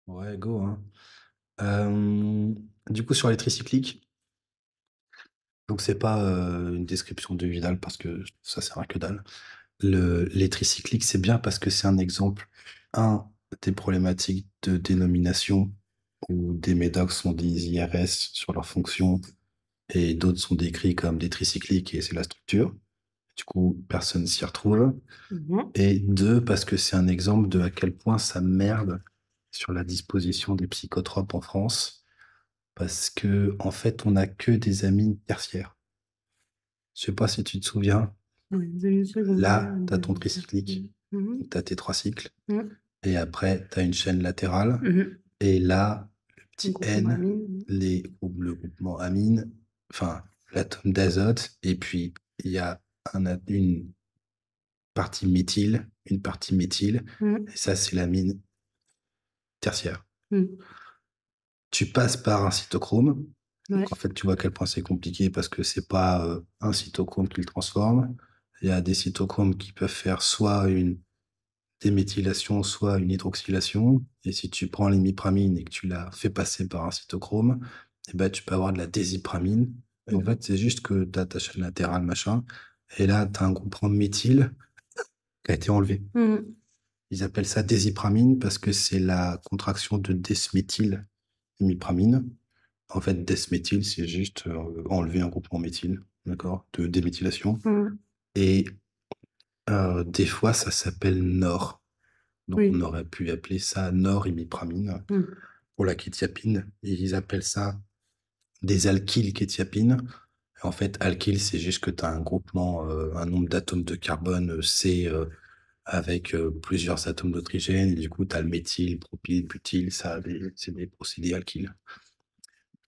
Ouais, go, hein. Euh, du coup, sur les tricycliques, donc c'est pas une description de Vidal parce que ça sert à que dalle. Les tricycliques, c'est bien parce que c'est un exemple, un, des problématiques de dénomination où des médocs sont des IRS sur leur fonction et d'autres sont décrits comme des tricycliques et c'est la structure. Du coup, personne s'y retrouve. Mhm. Et deux, parce que c'est un exemple de à quel point ça merde sur la disposition des psychotropes en France. Parce que, en fait, on n'a que des amines tertiaires. Je sais pas si tu te souviens. Oui, des lignes secondaires, Là, tu as ton des tricyclique, tertiaires. Mhm. tu as tes trois cycles. Mhm. Et après, tu as une chaîne latérale. Mhm. Et là, le Un petit groupement N, amine. le groupement amine, enfin, l'atome d'azote. Et puis, il y a une partie méthyle, une partie méthyle. Mhm. Et ça, c'est l'amine tertiaire. Mhm. Tu passes par un cytochrome. Ouais. Donc, en fait, tu vois à quel point c'est compliqué parce que c'est pas un cytochrome qui le transforme. Il y a des cytochromes qui peuvent faire soit une déméthylation, soit une hydroxylation. Et si tu prends l'imipramine et que tu la fais passer par un cytochrome, eh ben, tu peux avoir de la désipramine. Et en fait, c'est juste que tu as ta chaîne latérale, machin. Et là, tu as un groupement méthyle qui a été enlevé. Mhm. Ils appellent ça désipramine parce que c'est la contraction de desméthylmipramine. En fait, desméthyle, c'est juste enlever un groupement méthyle, d'accord, de déméthylation. Mhm. Et des fois, ça s'appelle NOR. Donc, on Oui. aurait pu appeler ça norimipramine Mhm. pour la kétiapine. Et ils appellent ça des alkylkétiapines. En fait, alkyl, c'est juste que tu as un groupement, un nombre d'atomes de carbone C avec plusieurs atomes d'oxygène. Et du coup, tu as le méthyle, propyle, butyl, c'est des procédés alkyles.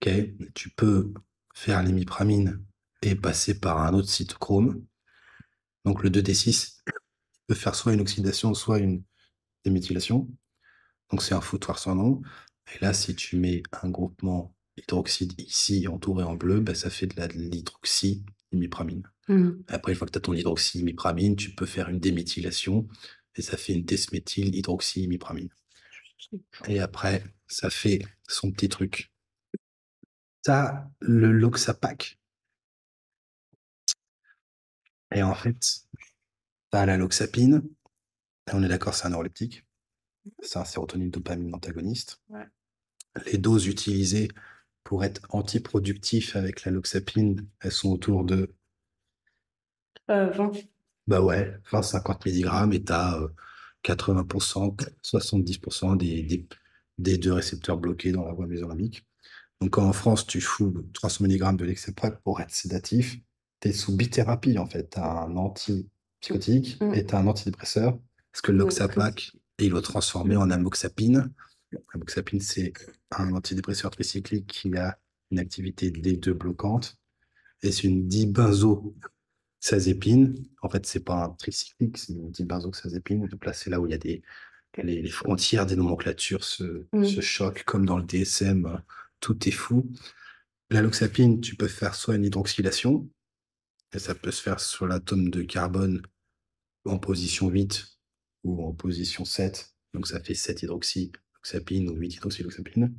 Ok, tu peux faire l'imipramine et passer par un autre cytochrome. Donc le 2D6 peut faire soit une oxydation, soit une déméthylation. Donc c'est un foutoir sans nom. Et là, si tu mets un groupement hydroxyde ici entouré en bleu, bah, ça fait de l'hydroxyimipramine. Mhm. Après, une fois que tu as ton hydroxyimipramine, tu peux faire une déméthylation et ça fait une desméthylhydroxyimipramine. Et après, ça fait son petit truc. T'as le Loxapac. Et en fait, t'as la loxapine. Et on est d'accord, c'est un neuroleptique. C'est un sérotonine dopamine antagoniste. Ouais. Les doses utilisées pour être antiproductif avec la loxapine, elles sont autour de, 20. bah ouais, 20-50 mg et t'as 80%, 70% des deux récepteurs bloqués dans la voie mésothalamique. Donc, quand en France, tu fous 300 mg de Lexapro pour être sédatif, t'es sous bithérapie, en fait. T'as un antipsychotique et Mhm. t'as un antidépresseur. Parce que Ouais, l'Oxapac, il va transformer en amoxapine. L'amoxapine, c'est un antidépresseur tricyclique qui a une activité D2 bloquante. Et c'est une dibenzodazépine. En fait, c'est pas un tricyclique, c'est une dibenzodazépine. Donc là, c'est là où il y a les frontières des nomenclatures se Mhm. choquent, comme dans le DSM, tout est fou. La loxapine, tu peux faire soit une hydroxylation, et ça peut se faire sur l'atome de carbone en position 8 ou en position 7. Donc ça fait 7 hydroxyloxapine ou 8 hydroxyloxapine.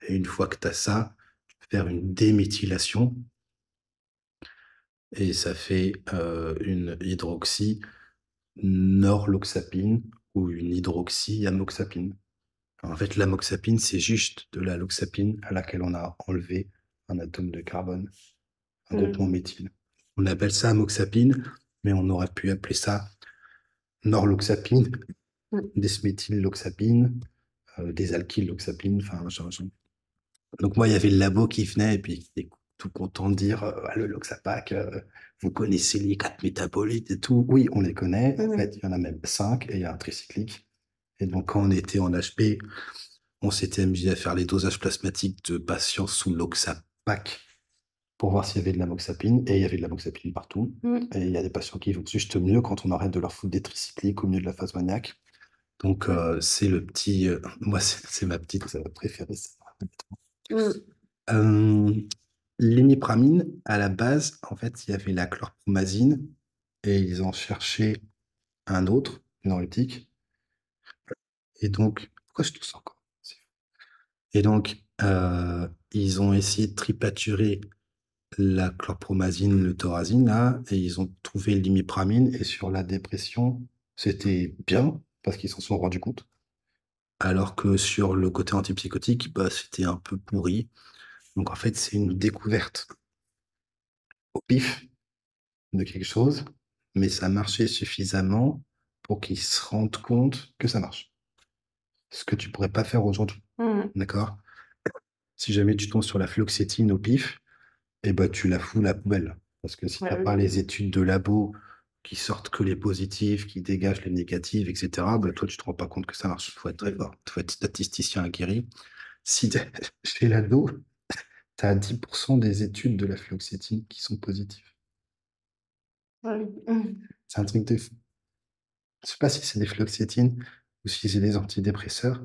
Et une fois que tu as ça, tu peux faire une déméthylation et ça fait une hydroxynorloxapine ou une hydroxyamoxapine. En fait, l'amoxapine, c'est juste de la loxapine à laquelle on a enlevé un atome de carbone, un groupement Mhm. méthyle. On appelle ça amoxapine, mais on aurait pu appeler ça norloxapine, Mhm. desméthylloxapine, désalkylloxapine, enfin, machin, machin. Donc moi, il y avait le labo qui venait et puis qui était tout content de dire ah, le Loxapac, vous connaissez les quatre métabolites et tout. Oui, on les connaît. En fait, Mhm. il y en a même cinq et il y a un tricyclique. Et donc, quand on était en HP, on s'était amusé à faire les dosages plasmatiques de patients sous Loxapac pour voir s'il y avait de l'amoxapine. Et il y avait de l'amoxapine partout. Mhm. Et il y a des patients qui vont juste mieux quand on arrête de leur foutre des tricycliques au milieu de la phase maniaque. Donc, Ouais. c'est le petit. Moi, c'est ma petite préférée. Ça. Mhm. Euh, L'imipramine, à la base, en fait, il y avait la chlorpromazine et ils ont cherché un autre, neuroleptique. Et donc, pourquoi je tousse encore? Et donc, ils ont essayé de tripaturer la chlorpromazine, le thorazine, là, et ils ont trouvé l'imipramine. Et sur la dépression, c'était bien, parce qu'ils s'en sont rendus compte. Alors que sur le côté antipsychotique, bah, c'était un peu pourri. Donc, en fait, c'est une découverte au pif de quelque chose, mais ça marchait suffisamment pour qu'ils se rendent compte que ça marche. Ce que tu pourrais pas faire aujourd'hui, Mhm. d'accord? Si jamais tu tombes sur la fluoxétine au pif, eh ben, tu la fous à la poubelle. Parce que si tu Ouais, n'as pas oui. les études de labo qui sortent que les positifs, qui dégagent les négatifs, etc., ben, toi, tu te rends pas compte que ça marche. Il faut être très fort. Il faut être statisticien aguerri. Si chez l'ado, tu as 10% des études de la fluoxétine qui sont positives. Ouais, oui. Mhm. C'est un truc de fou. Je sais pas si c'est des fluoxétines ou si c'est des antidépresseurs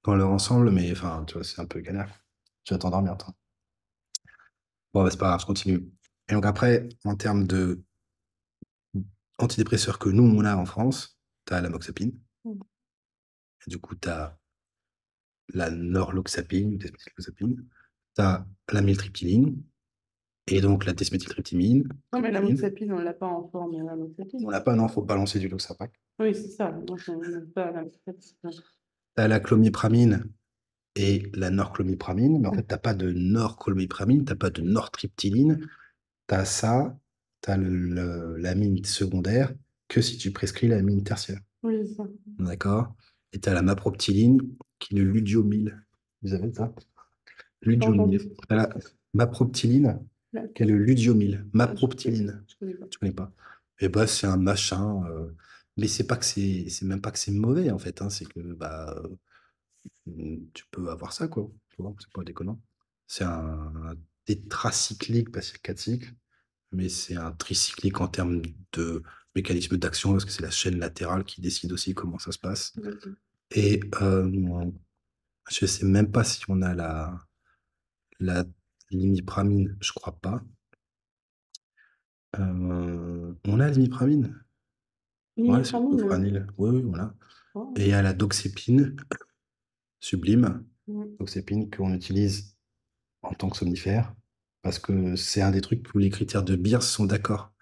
dans leur ensemble, mais enfin, tu vois, c'est un peu galère. Tu vas t'endormir, toi. Bon, bah, c'est pas grave, je continue. Et donc après, en termes de antidépresseurs que nous, on a en France, tu as l'amoxapine. Mhm. Et du coup, tu as la norloxapine, desméthylloxapine. Tu as l'amyltryptyline et donc la desméthyltryptamine. Non, mais Tryptamine. l'amoxapine, on l'a pas en forme On l'amoxapine. n'a pas, non, faut balancer du Loxapac. Oui, c'est ça. Donc, on n'a pas l'amoxapine. Tu as la clomipramine et la norclomipramine, mais en fait, tu n'as pas de norclomipramine, tu n'as pas de nortriptyline. Tu as ça, tu as l'amine secondaire que si tu prescris l'amine tertiaire. Oui, c'est ça. D'accord? Et tu as la maproptyline qui est le ludiomyl. Vous avez ça? J'ai pas entendu. Ludiomyl. Tu as la maproptyline Là. qui est le ludiomyl. Ah, Maproptyline. je connais pas. Tu connais pas? Et bah, c'est un machin. Mais c'est pas que c'est même pas que c'est mauvais en fait, hein, c'est que bah, tu peux avoir ça, quoi. Tu vois, c'est pas déconnant. C'est un tétracyclique, pas c'est 4 cycles, mais c'est un tricyclique en termes de mécanisme d'action, parce que c'est la chaîne latérale qui décide aussi comment ça se passe. Ok. Et je sais même pas si on a la l'imipramine, je crois pas. On a l'imipramine? Ouais, c'est le L'imipramine, fofranil. Oui, oui, voilà. oh, Et à la doxépine, sublime, mhm. doxépine qu'on utilise en tant que somnifère, parce que c'est un des trucs où les critères de Beers sont d'accord.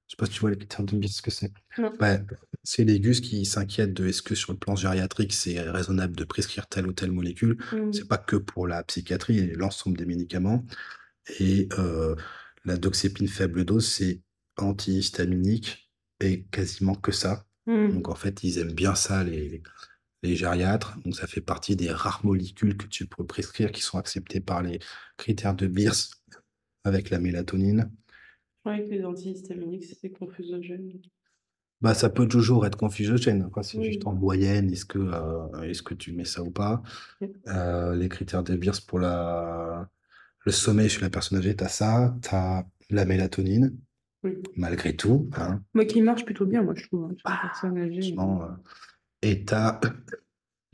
Je sais pas si tu vois les critères de Beers, ce que c'est. Non. Ouais, c'est les GUS qui s'inquiètent de est-ce que sur le plan gériatrique, c'est raisonnable de prescrire telle ou telle molécule. C'est Mhm. pas que pour la psychiatrie, et l'ensemble des médicaments. Et la doxépine faible dose, c'est antihistaminique et quasiment que ça. Donc Mhm. en fait, ils aiment bien ça, les gériatres. Donc ça fait partie des rares molécules que tu peux prescrire qui sont acceptées par les critères de Beers avec la mélatonine. Je croyais que les antihistaminiques, c'était confusogène. Bah, ça peut toujours être confusogène. Après, c'est juste Oui. en moyenne, est-ce que tu mets ça ou pas? Ok. Les critères de Beers pour le sommeil chez la personne âgée, tu as ça, tu as la mélatonine, Oui. malgré tout, hein. Moi qui marche plutôt bien, moi, je trouve, hein, chez les Bah, personnes âgées. franchement, et tu as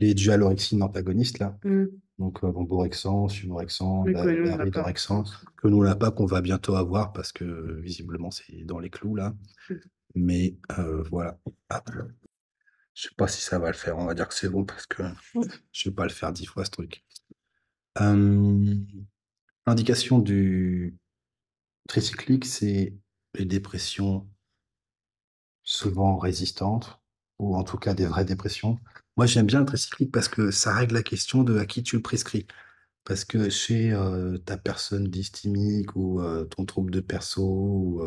les dualorexines antagonistes, là. Mhm. Donc, Borexan, Suvorexan, Mais quoi, nous, on n'a pas. Daridorexan, que nous, on n'a pas, qu'on va bientôt avoir parce que visiblement, c'est dans les clous, là. Mhm. Mais voilà. Après, je sais pas si ça va le faire. On va dire que c'est bon parce que je vais pas le faire 10 fois, ce truc. Euh, Indication du tricyclique, c'est les dépressions souvent résistantes, ou en tout cas des vraies dépressions. Moi, j'aime bien le tricyclique parce que ça règle la question de à qui tu le prescris. Parce que chez ta personne dysthymique ou ton trouble de perso ou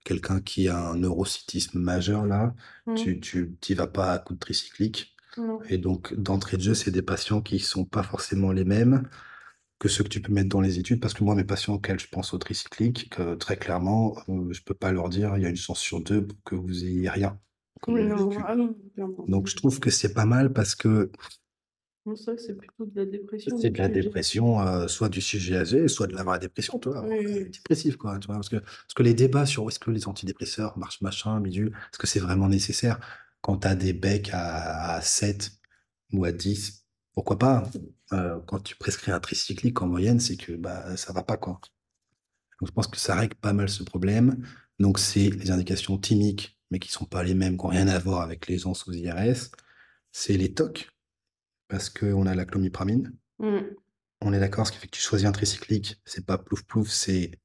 quelqu'un qui a un neurocystisme majeur, là, Mhm. tu t'y vas pas à coup de tricyclique. Non. Et donc, d'entrée de jeu, c'est des patients qui sont pas forcément les mêmes que ceux que tu peux mettre dans les études. Parce que moi, mes patients auxquels je pense au tricyclique, très clairement, je peux pas leur dire il y a une chance sur deux pour que vous ayez rien comme Oui, non. molécule. Ah non, clairement. Donc, je trouve que c'est pas mal parce que Non, c'est vrai que c'est plutôt de la dépression c'est du de la sujet. dépression, soit du sujet âgé, soit de la vraie dépression, tu vois, Oui. dépressif, quoi, tu vois, parce que les débats sur est-ce que les antidépresseurs marchent, machin, bidule, est-ce que c'est vraiment nécessaire quand tu as des becs à 7 ou à 10, pourquoi pas? Quand tu prescris un tricyclique en moyenne, c'est que bah, ça va pas, quoi. Donc, je pense que ça règle pas mal ce problème. Donc, c'est les indications thymiques, mais qui sont pas les mêmes, qui n'ont rien à voir avec les ans sous IRS. C'est les TOC, parce qu'on a la clomipramine. Mhm. On est d'accord, ce qui fait que tu choisis un tricyclique, c'est pas plouf plouf, c'est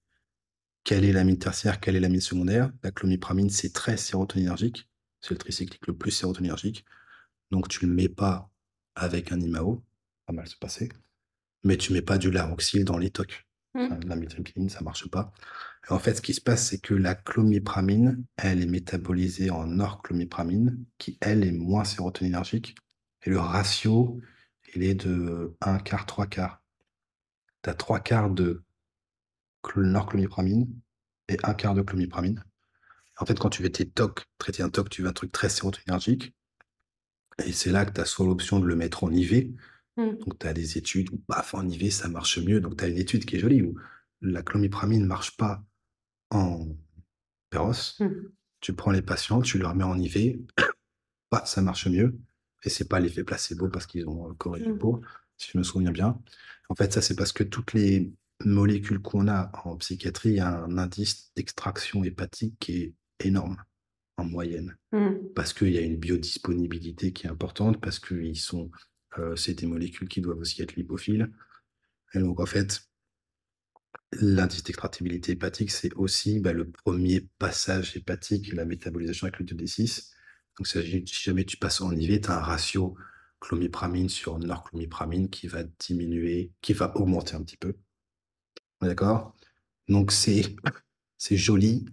quelle est l'amine tertiaire, quelle est l'amine secondaire. La clomipramine, c'est très sérotoninergique. C'est le tricyclique le plus sérotoninergique. Donc, tu le mets pas avec un IMAO, pas mal se passer, mais tu mets pas du Laroxyl dans les tocs. Mmh. La mitriptyline, ça marche pas. Et en fait, ce qui se passe, c'est que la clomipramine, elle est métabolisée en norclomipramine, qui, elle, est moins sérotoninergique. Et le ratio, il est de un quart, trois quarts. Tu as trois quarts de norclomipramine et un quart de clomipramine. En fait, quand tu veux traiter un TOC, tu veux un truc très sérotoninergique. Et c'est là que tu as soit l'option de le mettre en IV. Mmh. Donc, tu as des études où, paf, en IV, ça marche mieux. Donc, tu as une étude qui est jolie où la clomipramine ne marche pas en péros. Mmh. Tu prends les patients, tu leur mets en IV, bah, ça marche mieux. Et c'est pas l'effet placebo parce qu'ils ont corrigé Mmh. pour, si je me souviens bien. En fait, ça, c'est parce que toutes les molécules qu'on a en psychiatrie, il y a un indice d'extraction hépatique qui est énorme en moyenne. Mmh. Parce qu'il y a une biodisponibilité qui est importante, parce que c'est des molécules qui doivent aussi être lipophiles. Et donc, en fait, l'indice d'extractibilité hépatique, c'est aussi le premier passage hépatique, la métabolisation avec le 2D6. Donc, si jamais tu passes en IV, tu as un ratio clomipramine sur norclomipramine qui va diminuer, qui va augmenter un petit peu. D'accord? Donc, c'est joli.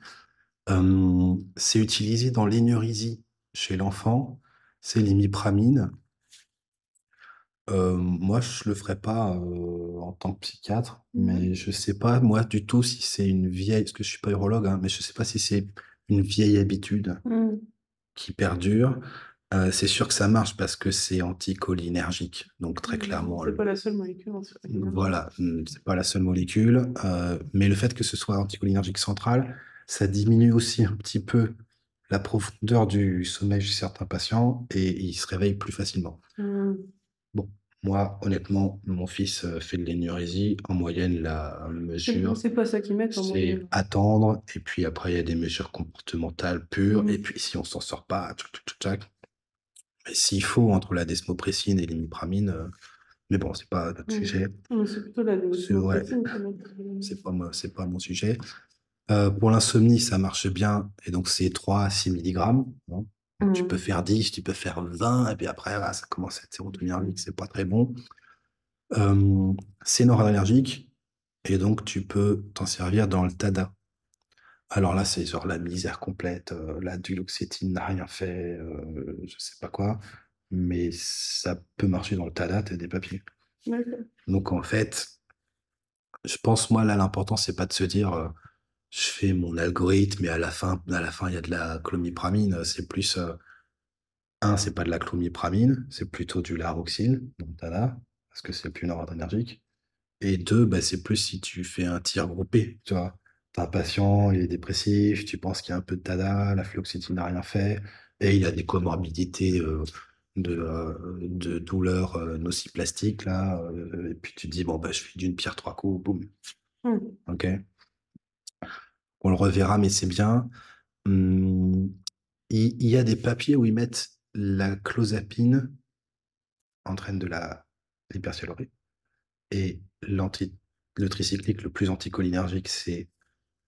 C'est utilisé dans l'énurésie chez l'enfant. C'est l'imipramine. Moi, je le ferais pas en tant que psychiatre, Ouais. mais je sais pas, moi, du tout, si c'est une vieille, parce que je suis pas urologue, hein, mais je sais pas si c'est une vieille habitude Mmh. qui perdure. C'est sûr que ça marche parce que c'est anticholinergique. Donc, très clairement, C'est pas la seule molécule anticholinergique. voilà, c'est pas la seule molécule. Mais le fait que ce soit anticholinergique central, ça diminue aussi un petit peu la profondeur du sommeil chez certains patients et ils se réveillent plus facilement. Mmh. Bon, moi, honnêtement, mon fils fait de l'énurésie. En moyenne, la mesure, C'est pas ça qu'ils mettent en c'est moyenne. attendre. Et puis après, il y a des mesures comportementales pures. Et Mmh. puis, si on s'en sort pas, tchac, tchac, tchac, tchac. Mais s'il faut, entre la desmopressine et l'imipramine, mais bon, c'est pas notre Mmh. sujet. Mais c'est plutôt la Ouais, desmopressine qui met. c'est pas mon sujet. Pour l'insomnie, ça marche bien. Et donc, c'est 3 à 6 milligrammes, hein. Tu peux Mmh. faire 10, tu peux faire 20. Et puis après, là, ça commence à être sérotoninergique, c'est pas très bon. C'est noradrénergique et donc tu peux t'en servir dans le TADA. Alors là, c'est genre la misère complète, la duloxétine n'a rien fait, je sais pas quoi, mais ça peut marcher dans le TADA, tu as des papiers. D'accord. Donc en fait, je pense moi là l'important c'est pas de se dire je fais mon algorithme et à la fin il y a de la clomipramine, c'est plus c'est pas de la clomipramine, c'est plutôt du Laroxyl dans le TADA parce que c'est plus noradrénergique. Et deux, c'est plus si tu fais un tir groupé, tu vois. T'as un patient, il est dépressif, tu penses qu'il y a un peu de TADA, la fluoxétine n'a rien fait, et il a des comorbidités de douleurs nociplastiques, là, et puis tu te dis, bon, je fais d'une pierre trois coups, boum, Mmh. ok? On le reverra, mais c'est bien. Hum, il y a des papiers où ils mettent la clozapine entraîne de la l'hypersialurie, et le tricyclique le plus anticholinergique, c'est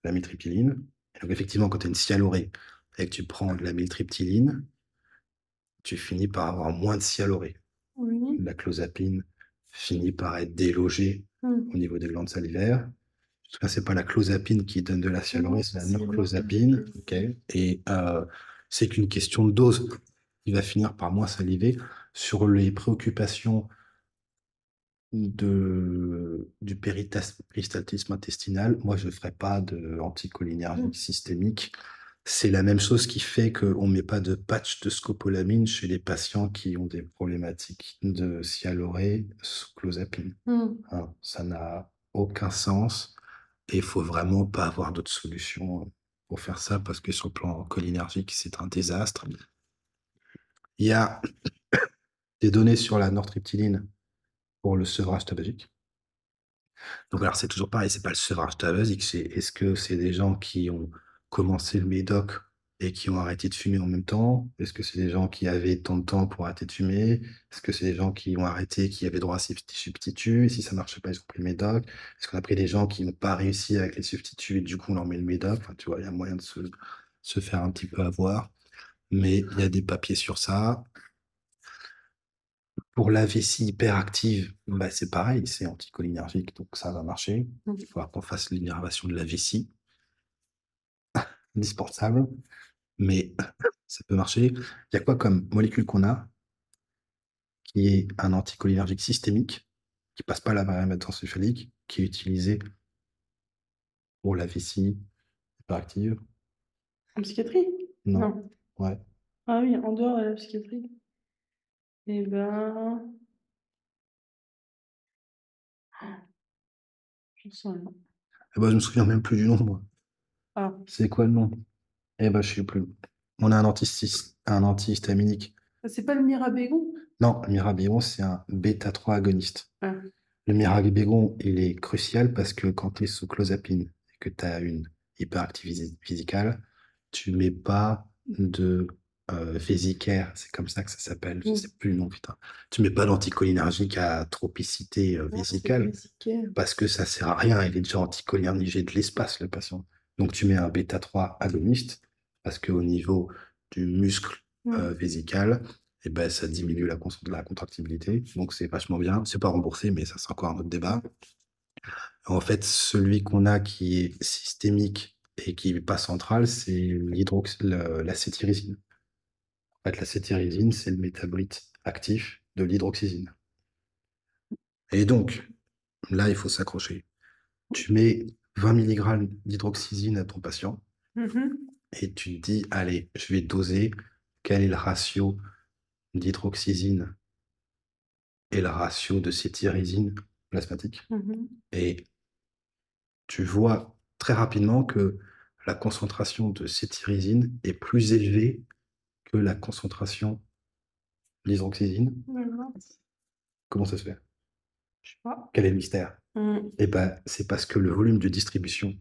la mitriptyline. Et donc, effectivement, quand tu as une sialorée et que tu prends de la mitriptyline, tu finis par avoir moins de sialorée. Oui. La clozapine finit par être délogée Mmh. au niveau des glandes salivaires. En tout cas, c'est pas la clozapine qui donne de la Non, sialorée, c'est la c'est norclozapine. Ok. Et c'est qu'une question de dose. Il va finir par moins saliver. Sur les préoccupations du péristaltisme intestinal, moi, je ne ferai pas Mmh. d'anticholinergique systémique. C'est la même chose qui fait qu'on ne met pas de patch de scopolamine chez les patients qui ont des problématiques de sialorée sous clozapine. Mmh. Hein, ça n'a aucun sens et il faut vraiment pas avoir d'autre solution pour faire ça parce que sur le plan cholinergique, c'est un désastre. Il y a des données sur la nortriptyline pour le sevrage tabagique. Donc alors c'est toujours pareil, c'est pas le sevrage tabagique, c'est est-ce que c'est des gens qui ont commencé le médoc et qui ont arrêté de fumer en même temps? Est-ce que c'est des gens qui avaient tant de temps pour arrêter de fumer? Est-ce que c'est des gens qui ont arrêté, qui avaient droit à ces substituts? Et si ça marchait pas, ils ont pris le médoc? Est-ce qu'on a pris des gens qui n'ont pas réussi avec les substituts et du coup on leur met le médoc? Enfin, tu vois, il y a moyen de se faire un petit peu avoir. Mais il y a des papiers sur ça. Pour la vessie hyperactive, bah, c'est pareil, c'est anticholinergique, donc ça va marcher. Il va falloir qu'on fasse l'innervation de la vessie, indispensable, mais ça peut marcher. Il y a quoi comme molécule qu'on a qui est un anticholinergique systémique, qui passe pas la barrière mésencéphalique, qui est utilisé pour la vessie hyperactive? En psychiatrie? Non. Non. Ouais. Ah oui, en dehors de la psychiatrie. Eh ben... J'en sais rien. Eh ben, je me souviens même plus du nom, moi. Ah, C'est quoi le nom? Eh ben, je sais plus. On a un antihistaminique. c'est pas le Mirabégon? Non, le mirabegron, c'est un bêta-3 agoniste. Ah. Le mirabegron, il est crucial parce que quand tu es sous clozapine et que tu as une hyperactivité physicale, tu mets pas de vésicare, c'est comme ça que ça s'appelle, je sais plus le nom, putain. Tu mets pas d'anticholinergique à tropicité vésicale parce que ça sert à rien, il est déjà anticholinergé de l'espace, le patient. Donc tu mets un bêta-3 agoniste parce qu'au niveau du muscle vésical, et ben, ça diminue la contractibilité. Donc, c'est vachement bien. C'est pas remboursé, mais ça, c'est encore un autre débat. En fait, celui qu'on a qui est systémique et qui n'est pas central, c'est l'acétyrésine. En fait, l'acétyrésine, c'est le métabolite actif de l'hydroxysine. Et donc, là, il faut s'accrocher. Tu mets 20 mg d'hydroxysine à ton patient et tu te dis, allez, je vais doser. Quel est le ratio d'hydroxysine et le ratio de cétirizine plasmatique? Et tu vois très rapidement que la concentration de cétirizine est plus élevée que la concentration d'hydroxysine. Comment ça se fait? Je sais pas. Quel est le mystère? Eh ben, c'est parce que le volume de distribution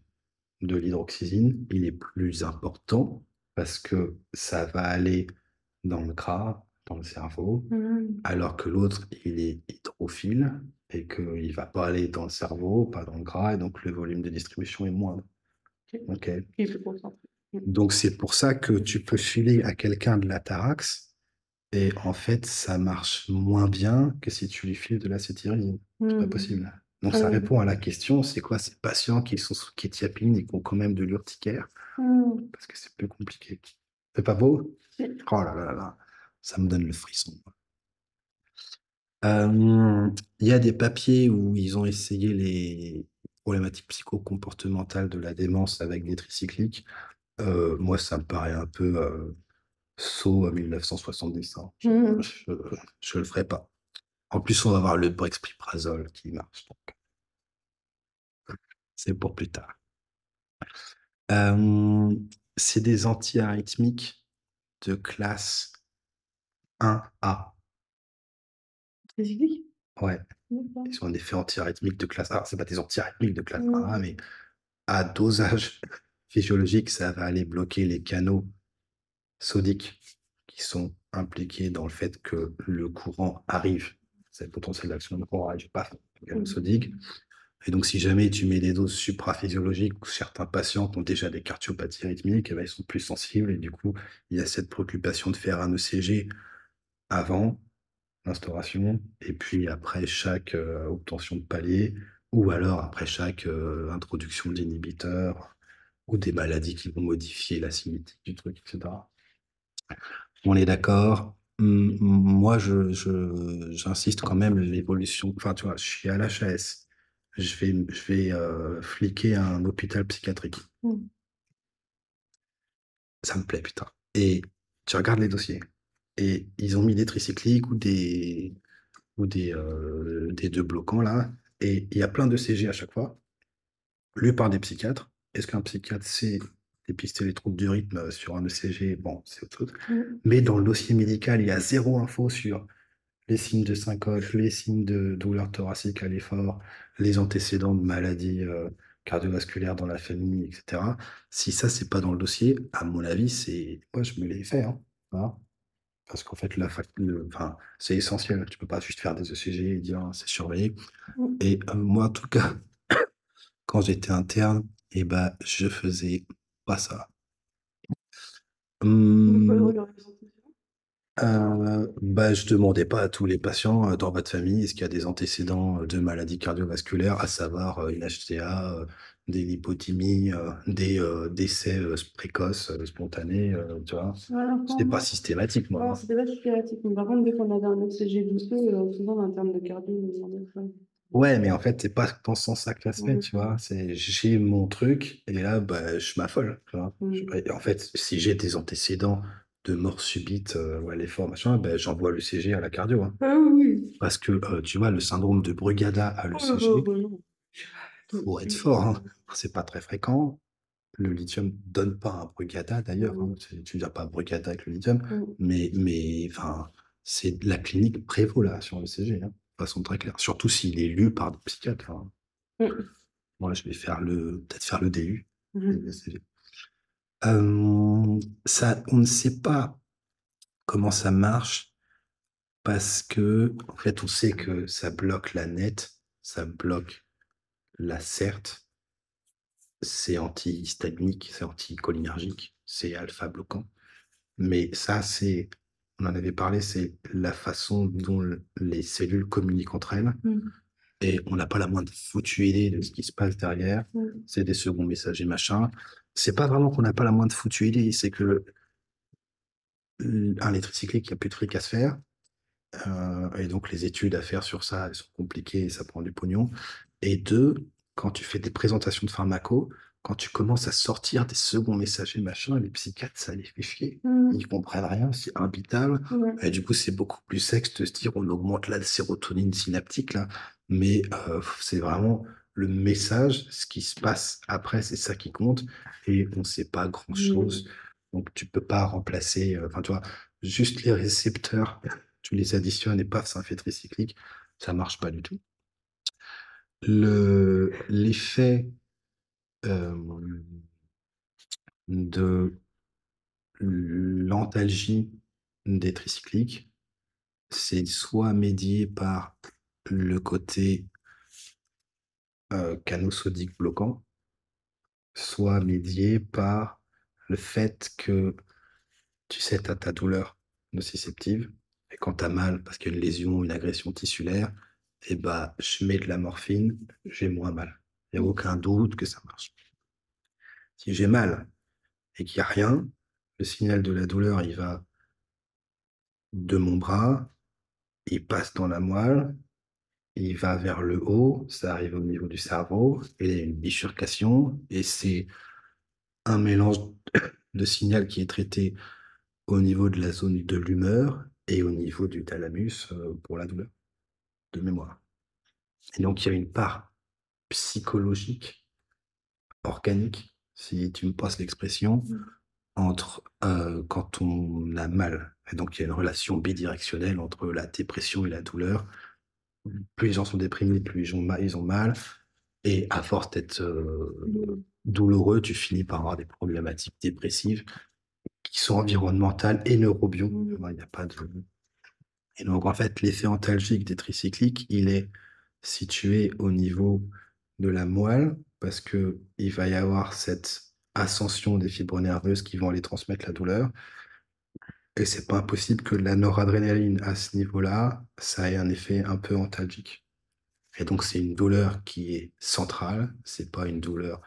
de l'hydroxysine, il est plus important parce que ça va aller dans le gras, dans le cerveau, alors que l'autre, il est hydrophile et qu'il ne va pas aller dans le cerveau, pas dans le gras, et donc le volume de distribution est moindre. Ok. Donc c'est pour ça que tu peux filer à quelqu'un de l'atarax et en fait, ça marche moins bien que si tu lui files de l'acétyrésine. C'est pas possible. Donc ça répond à la question, c'est quoi ces patients qui sont sous kétiapine et qui ont quand même de l'urticaire? Parce que c'est plus compliqué. C'est pas beau? Oh là là là, ça me donne le frisson. Il y a des papiers où ils ont essayé les problématiques psychocomportementales de la démence avec des tricycliques. Moi, ça me paraît un peu saut à 1970. Hein. Je le ferai pas. En plus, on va avoir le Brexpiprazole qui marche. Donc, c'est pour plus tard. C'est des antiarythmiques de classe 1A. Tricyclique? Ouais. Ils sont en effet antiarythmiques de classe A. C'est pas des antiarythmiques de classe 1A, mais à dosage physiologique, ça va aller bloquer les canaux sodiques qui sont impliqués dans le fait que le courant arrive. C'est le potentiel d'action du courant arrive pas au canal sodique. Et donc, si jamais tu mets des doses supraphysiologiques, ou certains patients qui ont déjà des cardiopathies rythmiques, eh ben, ils sont plus sensibles. Et du coup, il y a cette préoccupation de faire un ECG avant l'instauration, et puis après chaque obtention de palier, ou alors après chaque introduction d'inhibiteurs, ou des maladies qui vont modifier la cinétique du truc, etc. On est d'accord. Moi, j'insiste quand même l'évolution. Enfin, tu vois, je suis à l'HAS. Je vais fliquer un hôpital psychiatrique. Ça me plaît, putain. Et tu regardes les dossiers. Et ils ont mis des tricycliques ou des deux bloquants, là. Et il y a plein de CG à chaque fois, lus par des psychiatres. Est-ce qu'un psychiatre sait dépister les troubles du rythme sur un ECG? Bon, c'est autre chose. Mais dans le dossier médical, il y a zéro info sur les signes de syncope, les signes de douleur thoracique à l'effort, les antécédents de maladies cardiovasculaires dans la famille, etc. Si ça, c'est pas dans le dossier, à mon avis, moi, je me l'ai fait, hein, hein. Parce qu'en fait, enfin, c'est essentiel. Tu peux pas juste faire des ECG et dire, c'est surveillé. Mmh. Et moi, en tout cas, quand j'étais interne, et ben, je faisais pas ça. De quoi Hum, regarder les antécédents? bah, je demandais pas à tous les patients dans votre famille, est-ce qu'il y a des antécédents de maladies cardiovasculaires, à savoir une HTA, des lipothymies, des décès précoces, spontanés, tu vois. Voilà, C'était pas moi systématique, moi, non, hein. c'était pas systématique, mais par contre, dès qu'on avait un ECG douceux, souvent l'interne de cardio nous demandait ça. Ouais, mais en fait, c'est pas dans ce sens-là que ça se fait, Mmh tu mh. vois. J'ai mon truc, et là, bah, je m'affole, tu vois. Mmh. Et en fait, si j'ai des antécédents de mort subite ou à l'effort, machin, ben, j'envoie le CG à la cardio, hein. Ah oui, Parce que, tu vois, le syndrome de Brugada à oh là là, l'ECG, bah non. faut être Si, fort, hein. C'est pas très fréquent. Le lithium donne pas un Brugada d'ailleurs, hein. mmh, Tu viens pas Brugada avec le lithium, mmh, mais enfin, c'est la clinique prévaut là sur l'ECG, hein, de façon très claire. Surtout s'il est lu par des psychiatres, hein. mmh, Moi, je vais peut-être faire le DU et mmh. l'ECG. Ça, on ne sait pas comment ça marche parce que, en fait, on sait que ça bloque la NET, ça bloque la CERT. C'est antihistaminique, c'est anticholinergique, c'est alpha bloquant. Mais ça, on en avait parlé, c'est la façon dont les cellules communiquent entre elles. Mmh. Et on n'a pas la moindre foutue idée de ce qui se passe derrière. Mmh. C'est des seconds messagers, machin. C'est pas vraiment qu'on n'a pas la moindre foutue idée, c'est que un, les tricycliques, il n'y a plus de fric à se faire. Et donc, les études à faire sur ça, elles sont compliquées et ça prend du pognon. Et deux, quand tu fais des présentations de pharmacos, quand tu commences à sortir des seconds messagers, machin, les psychiatres, ça les fait chier. Mmh. Ils comprennent rien, c'est imbitable. Ouais. Et du coup, c'est beaucoup plus sexe de se dire on augmente la sérotonine synaptique, là. Mais c'est vraiment le message, ce qui se passe après, c'est ça qui compte. Et on ne sait pas grand-chose. Mmh. Donc, tu peux pas remplacer, enfin, tu vois, juste les récepteurs, tu les additionnes et paf, c'est un fait tricyclique. Ça marche pas du tout. L'effet euh, de l'antalgie des tricycliques, c'est soit médié par le côté canaux sodique bloquant, soit médié par le fait que, tu sais, tu as ta douleur nociceptive, et quand tu as mal, parce qu'il y a une lésion, une agression tissulaire, et bah, je mets de la morphine, j'ai moins mal. Il n'y a Mmh. aucun doute que ça marche. Si j'ai mal et qu'il n'y a rien, le signal de la douleur, il va de mon bras, il passe dans la moelle, il va vers le haut, ça arrive au niveau du cerveau, et il y a une bifurcation, et c'est un mélange de signal qui est traité au niveau de la zone de l'humeur et au niveau du thalamus pour la douleur de mémoire. Et donc, il y a une part psychologique, organique, si tu me passes l'expression, Mmh. entre quand on a mal. Et donc, il y a une relation bidirectionnelle entre la dépression et la douleur. Plus les gens sont déprimés, plus ils ont mal. Et à force d'être Mmh. douloureux, tu finis par avoir des problématiques dépressives qui sont environnementales et neurobio. Mmh. Il n'y a pas de... Et donc, en fait, l'effet antalgique des tricycliques, il est situé au niveau de la moelle parce que il va y avoir cette ascension des fibres nerveuses qui vont aller transmettre la douleur. Et c'est pas impossible que la noradrénaline à ce niveau-là, ça ait un effet un peu antalgique. Et donc, c'est une douleur qui est centrale. C'est pas une douleur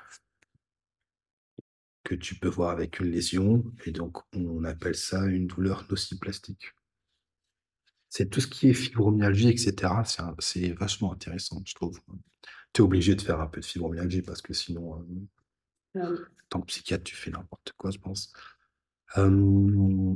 que tu peux voir avec une lésion. Et donc, on appelle ça une douleur nociplastique. C'est tout ce qui est fibromyalgie, etc. C'est vachement intéressant, je trouve. Tu es obligé de faire un peu de fibromyalgie parce que sinon, Ah oui. tant que psychiatre, tu fais n'importe quoi, je pense. Euh,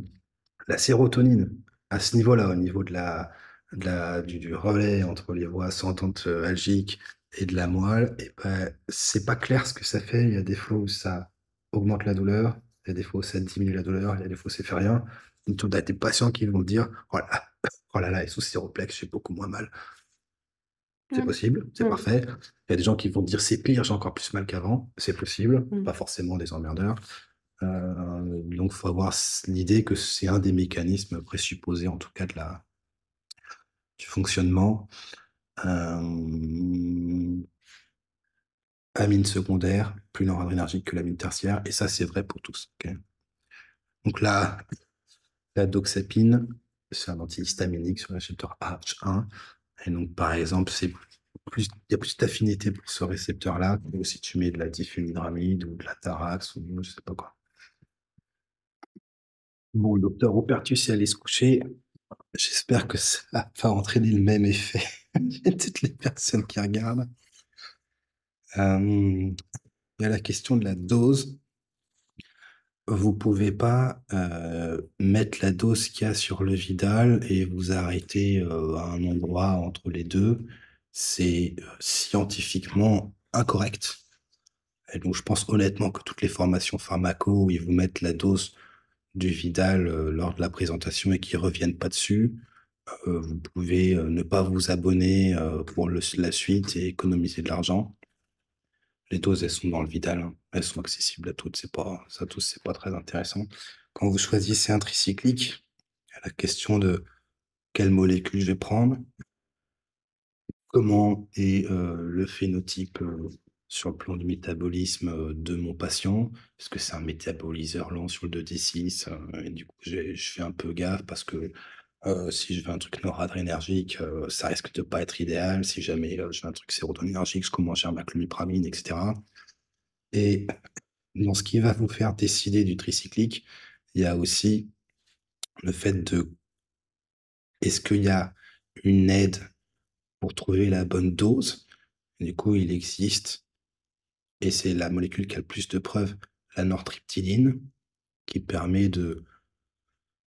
la sérotonine, à ce niveau-là, au niveau du relais entre les voies ascendantes algiques et de la moelle, et ben, c'est pas clair ce que ça fait. Il y a des fois où ça augmente la douleur, il y a des fois où ça diminue la douleur, il y a des fois où ça fait rien. Donc, tu as des patients qui vont dire, oh là là, et sous séroplex, j'ai beaucoup moins mal. C'est Mmh. possible, c'est Mmh. parfait. Il y a des gens qui vont te dire: «C'est pire, j'ai encore plus mal qu'avant». C'est possible, Mmh. pas forcément des emmerdeurs. Donc faut avoir l'idée que c'est un des mécanismes présupposés, en tout cas de la du fonctionnement. Hem, Amine secondaire, plus noradrénergique que l'amine tertiaire et ça, c'est vrai pour tous, OK? Donc la doxapine, c'est un antihistaminique sur le récepteur AH1 et donc par exemple, il y a plus d'affinité pour ce récepteur-là que si tu mets de la diphenhydramide ou de la Tarax ou je sais pas quoi. Bon, le docteur Opertus est allé se coucher. J'espère que ça va pas entraîner le même effet chez toutes les personnes qui regardent. Il y a la question de la dose. Vous pouvez pas, mettre la dose qu'il y a sur le Vidal et vous arrêter, à un endroit entre les 2. C'est, scientifiquement incorrect et donc je pense honnêtement que toutes les formations pharmaco où ils vous mettent la dose du Vidal, lors de la présentation et qu'ils reviennent pas dessus, vous pouvez, ne pas vous abonner, pour la suite et économiser de l'argent. Les doses, elles sont dans le Vidal, hein. Elles sont accessibles à toutes, c'est pas très intéressant. Quand vous choisissez un tricyclique, il y a la question de quelle molécule je vais prendre, comment est, le phénotype, sur le plan du métabolisme, de mon patient. Est-ce que c'est un métaboliseur lent sur le 2D6? Et du coup, je fais un peu gaffe parce que, si je veux un truc noradrénergique, ça risque de pas être idéal. Si jamais, je veux un truc sérotonergique, je commence à ma clomipramine et cetera et dans ce qui va vous faire décider du tricyclique, il y a aussi le fait de est-ce qu'il y a une aide pour trouver la bonne dose? Du coup, il existe et c'est la molécule qui a le plus de preuves, la nortriptyline, qui permet de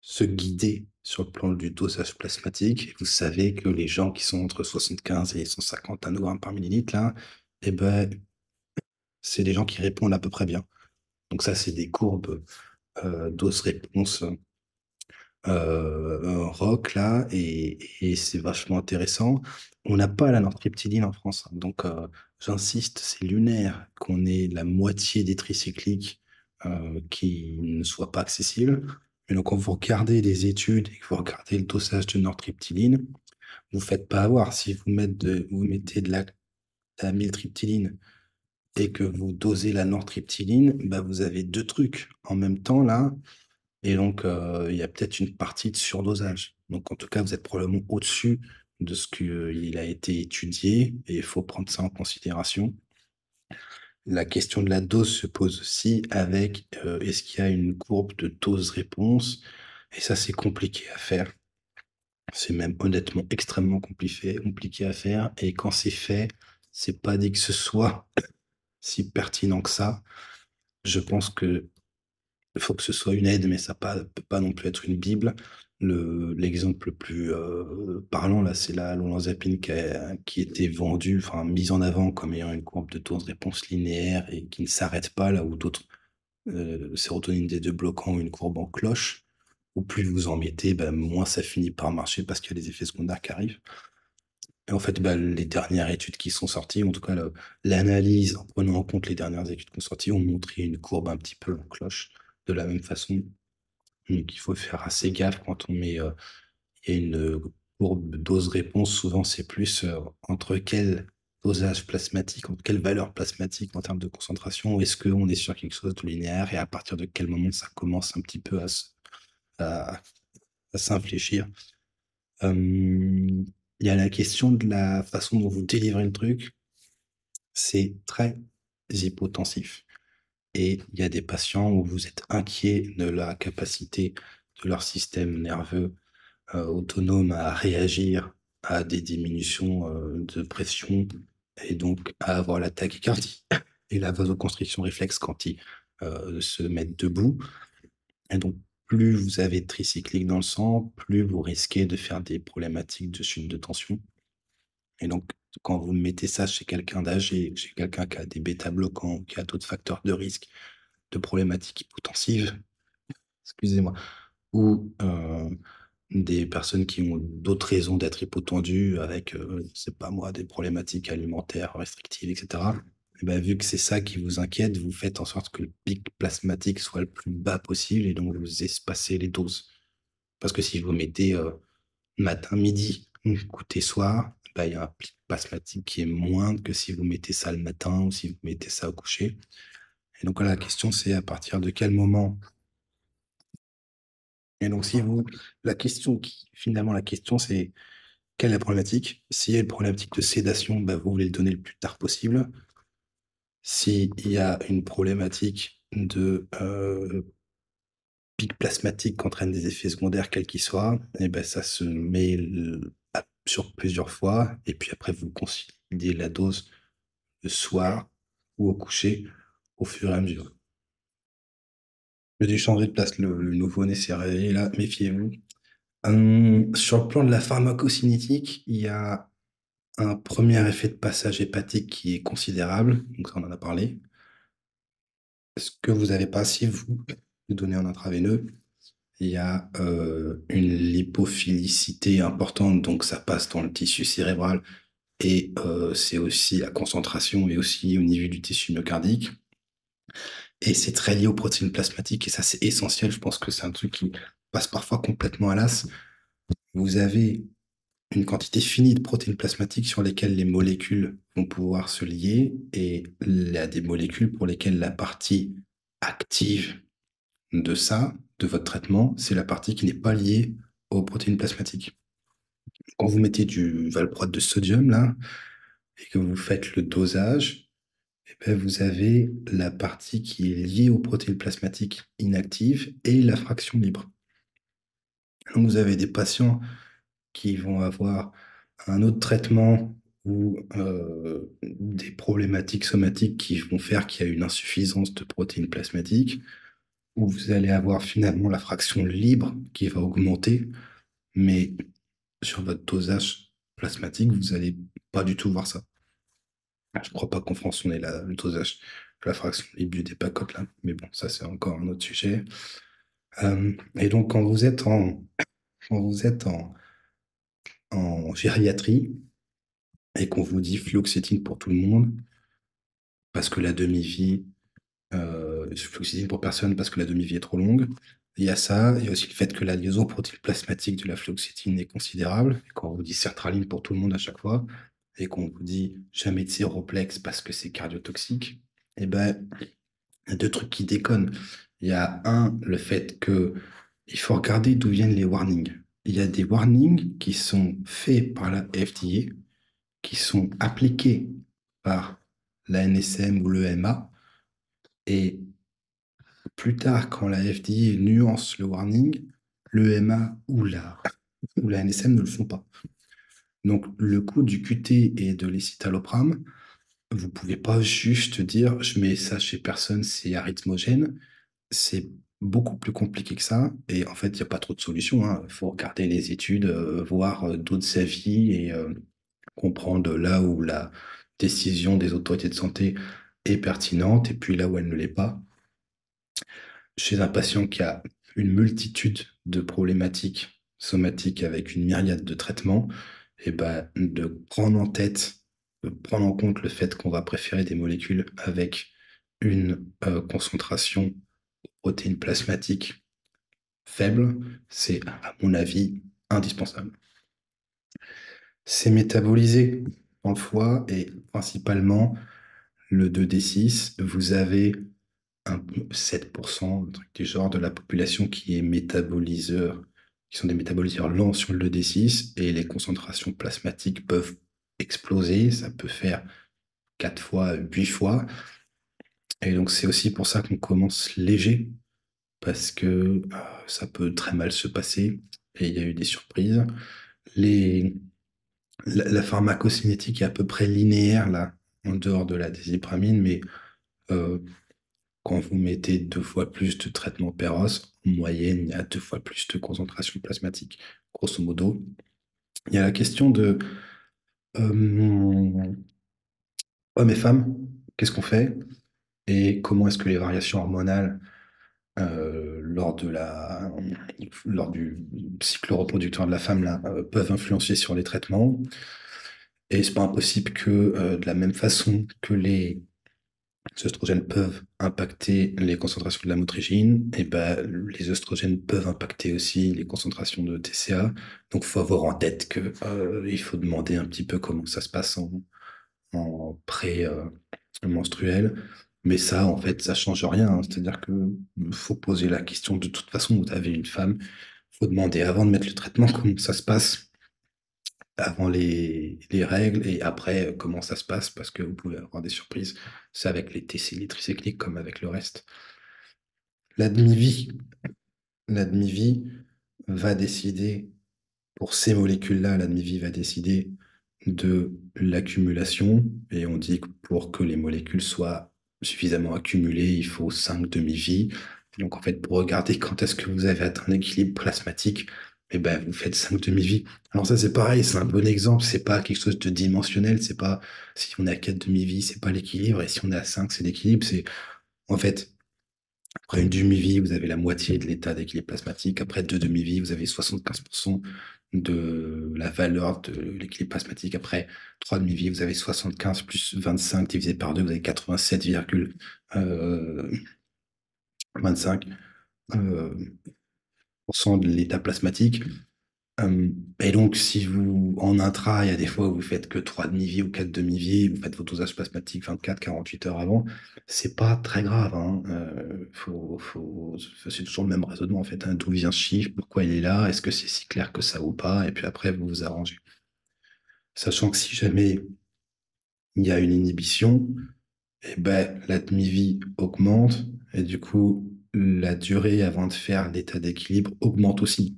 se guider sur le plan du dosage plasmatique. Vous savez que les gens qui sont entre 75 et 150 nanogrammes par millilitre là, et ben, c'est des gens qui répondent à peu près bien. Donc ça, c'est des courbes, dose-réponse rock là et c'est vachement intéressant. On n'a pas la nortriptyline en France, hein, donc j'insiste, c'est lunaire qu'on ait la moitié des tricycliques, qui ne soient pas accessibles. Mais donc quand vous regardez les études et que vous regardez le dosage de nortriptyline, vous faites pas avoir. Si vous mettez de la miltriptyline et que vous dosez la nortriptyline, bah, vous avez 2 trucs en même temps là et donc, il y a peut-être une partie de surdosage. Donc en tout cas, vous êtes probablement au-dessus de ce qu'il a été étudié et il faut prendre ça en considération. La question de la dose se pose aussi avec, est-ce qu'il y a une courbe de dose-réponse? Et ça, c'est compliqué à faire. C'est même honnêtement extrêmement compliqué à faire et quand c'est fait, c'est pas dit que ce soit si pertinent que ça. Je pense que il faut que ce soit une aide, mais ça peut pas non plus être une bible. L'exemple le plus, parlant là, c'est la l'olanzapine qui était vendue, enfin mise en avant comme ayant une courbe de dose-réponse linéaire et qui ne s'arrête pas, là où d'autres, sérotonine D2 bloquants ont une courbe en cloche, où plus vous en mettez, bah, moins ça finit par marcher parce qu'il y a des effets secondaires qui arrivent et en fait, bah, les dernières études qui sont sorties, en tout cas l'analyse en prenant en compte les dernières études qui sont sorties, ont montré une courbe un petit peu en cloche de la même façon. Donc il faut faire assez gaffe quand on met, il y a une, courbe dose-réponse, souvent c'est plus, entre quel dosage plasmatique, entre quelle valeur plasmatique en termes de concentration, est-ce qu'on est sur quelque chose de linéaire et à partir de quel moment ça commence un petit peu à à s'infléchir. Hem, il y a la question de la façon dont vous délivrez le truc, c'est très hypotensif et il y a des patients où vous êtes inquiet de la capacité de leur système nerveux autonome à réagir à des diminutions, de pression et donc à avoir la tachycardie et la vasoconstriction réflexe quand ils, se mettent debout et donc plus vous avez de tricyclique dans le sang, plus vous risquez de faire des problématiques de chute de tension et donc quand vous mettez ça chez quelqu'un d'âgé, chez quelqu'un qui a des bêta-bloquants, qui a d'autres facteurs de risque, de problématiques hypotensives, excusez-moi, ou des personnes qui ont d'autres raisons d'être hypotendues avec, je sais pas moi, des problématiques alimentaires restrictives, etc. Et ben, vu que c'est ça qui vous inquiète, vous faites en sorte que le pic plasmatique soit le plus bas possible et donc vous espacez les doses. Parce que si vous mettez matin, midi, goûter soir, ben, il y a un pic plasmatique qui est moindre que si vous mettez ça le matin ou si vous mettez ça au coucher. Et donc là, la question, c'est à partir de quel moment. Et donc, si vous, finalement, la question, c'est quelle est la problématique? S'il y a une problématique de sédation, bah, vous voulez le donner le plus tard possible. S'il y a une problématique de pic plasmatique qui entraîne des effets secondaires, quels qu'ils soient, et ben, ça se met sur plusieurs fois. Et puis après, vous consolidez la dose le soir ou au coucher au fur et à mesure. Je dû changer de place, le nouveau-né s'est réveillé là, méfiez-vous. Sur le plan de la pharmacocinétique, il y a un premier effet de passage hépatique qui est considérable, donc ça on en a parlé. Ce que vous n'avez pas si vous le donnez en intraveineux, il y a une lipophilicité importante, donc ça passe dans le tissu cérébral et c'est aussi la concentration et aussi au niveau du tissu myocardique. Et c'est très lié aux protéines plasmatiques et ça c'est essentiel, je pense que c'est un truc qui passe parfois complètement à l'as. Vous avez une quantité finie de protéines plasmatiques sur lesquelles les molécules vont pouvoir se lier et il y a des molécules pour lesquelles la partie active de ça, de votre traitement, c'est la partie qui n'est pas liée aux protéines plasmatiques. Quand vous mettez du valproate de sodium là et que vous faites le dosage, eh ben, vous avez la partie qui est liée aux protéines plasmatiques inactives et la fraction libre. Donc vous avez des patients qui vont avoir un autre traitement ou des problématiques somatiques qui vont faire qu'il y a une insuffisance de protéines plasmatiques, où vous allez avoir finalement la fraction libre qui va augmenter, mais sur votre dosage plasmatique, vous n'allez pas du tout voir ça. Je ne crois pas qu'en France, on ait le dosage, la fraction libre du dépacote là, mais bon, ça c'est encore un autre sujet. Et donc quand vous êtes en gériatrie, et qu'on vous dit fluoxétine pour tout le monde, parce que la demi-vie, fluoxétine pour personne parce que la demi-vie est trop longue. Il y a ça, il y a aussi le fait que la liaison protéine-plasmatique de la fluoxétine est considérable, et quand on vous dit sertraline pour tout le monde à chaque fois, et qu'on vous dit jamais de séroplex parce que c'est cardiotoxique, et ben, il y a deux trucs qui déconnent. Il y a le fait que il faut regarder d'où viennent les warnings. Il y a des warnings qui sont faits par la FDA, qui sont appliqués par la NSM ou l'EMA. Et plus tard, quand la FDA nuance le warning, l'EMA ou la NSM ne le font pas. Donc, le coût du QT et de l'escitalopram, vous ne pouvez pas juste dire je mets ça chez personne, c'est arythmogène. C'est beaucoup plus compliqué que ça. Et en fait, il n'y a pas trop de solutions, hein. Il faut regarder les études, voir d'autres avis et comprendre là où la décision des autorités de santé est pertinente et puis là où elle ne l'est pas. Chez un patient qui a une multitude de problématiques somatiques avec une myriade de traitements, et ben, de prendre en tête, de prendre en compte le fait qu'on va préférer des molécules avec une concentration de protéines plasmatiques faible, c'est à mon avis indispensable. C'est métabolisé dans le foie et principalement le 2D6. Vous avez 7%, un truc du genre, de la population qui est métaboliseur, qui sont des métaboliseurs lents sur le 2D6 et les concentrations plasmatiques peuvent exploser. Ça peut faire 4 fois, 8 fois. Et donc, c'est aussi pour ça qu'on commence léger parce que ça peut très mal se passer et il y a eu des surprises. Les, la pharmacocinétique est à peu près linéaire là, en dehors de la désipramine, mais euh, quand vous mettez 2 fois plus de traitement Péros, en moyenne, il y a 2 fois plus de concentration plasmatique. Grosso modo, il y a la question de hommes et femmes, qu'est-ce qu'on fait et comment est-ce que les variations hormonales lors lors du cycle reproducteur de la femme là, peuvent influencer sur les traitements. Et c'est pas impossible que, de la même façon que les œstrogènes peuvent impacter les concentrations de la motrigine, et ben, les œstrogènes peuvent impacter aussi les concentrations de TCA. Donc, faut avoir en tête que, il faut demander un petit peu comment ça se passe en menstruel. Mais ça, en fait, ça change rien, hein. C'est-à-dire que faut poser la question de toute façon. Vous avez une femme, faut demander avant de mettre le traitement comment ça se passe avant les règles et après comment ça se passe parce que vous pouvez avoir des surprises. C'est avec les TC, les tricycliques comme avec le reste. La demi-vie, la demi-vie va décider, pour ces molécules-là, la demi-vie va décider de l'accumulation. Et on dit que pour que les molécules soient suffisamment accumulées, il faut 5 demi-vies. Donc en fait, pour regarder quand est-ce que vous avez atteint l'équilibre plasmatique, eh ben, vous faites 5 demi-vies. Alors ça, c'est pareil, c'est un bon exemple. C'est pas quelque chose de dimensionnel. C'est pas si on est à 4 demi-vies, c'est pas l'équilibre. Et si on est à 5, c'est l'équilibre. C'est en fait, après une demi-vie, vous avez la moitié de l'état d'équilibre plasmatique. Après deux demi-vies, vous avez 75% de la valeur de l'équilibre plasmatique. Après trois demi-vies, vous avez 75 plus 25 divisé par 2, vous avez 87,25 de l'état plasmatique. Et donc, si vous, en intra, il y a des fois où vous faites que 3 demi-vies ou 4 demi-vies, vous faites vos dosages plasmatiques 24-48 heures avant, c'est pas très grave, hein. C'est toujours le même raisonnement, en fait, hein. D'où vient ce chiffre? Pourquoi il est là? Est-ce que c'est si clair que ça ou pas? Et puis après, vous vous arrangez. Sachant que si jamais il y a une inhibition, eh ben, la demi-vie augmente, et du coup, la durée avant de faire l'état d'équilibre augmente aussi.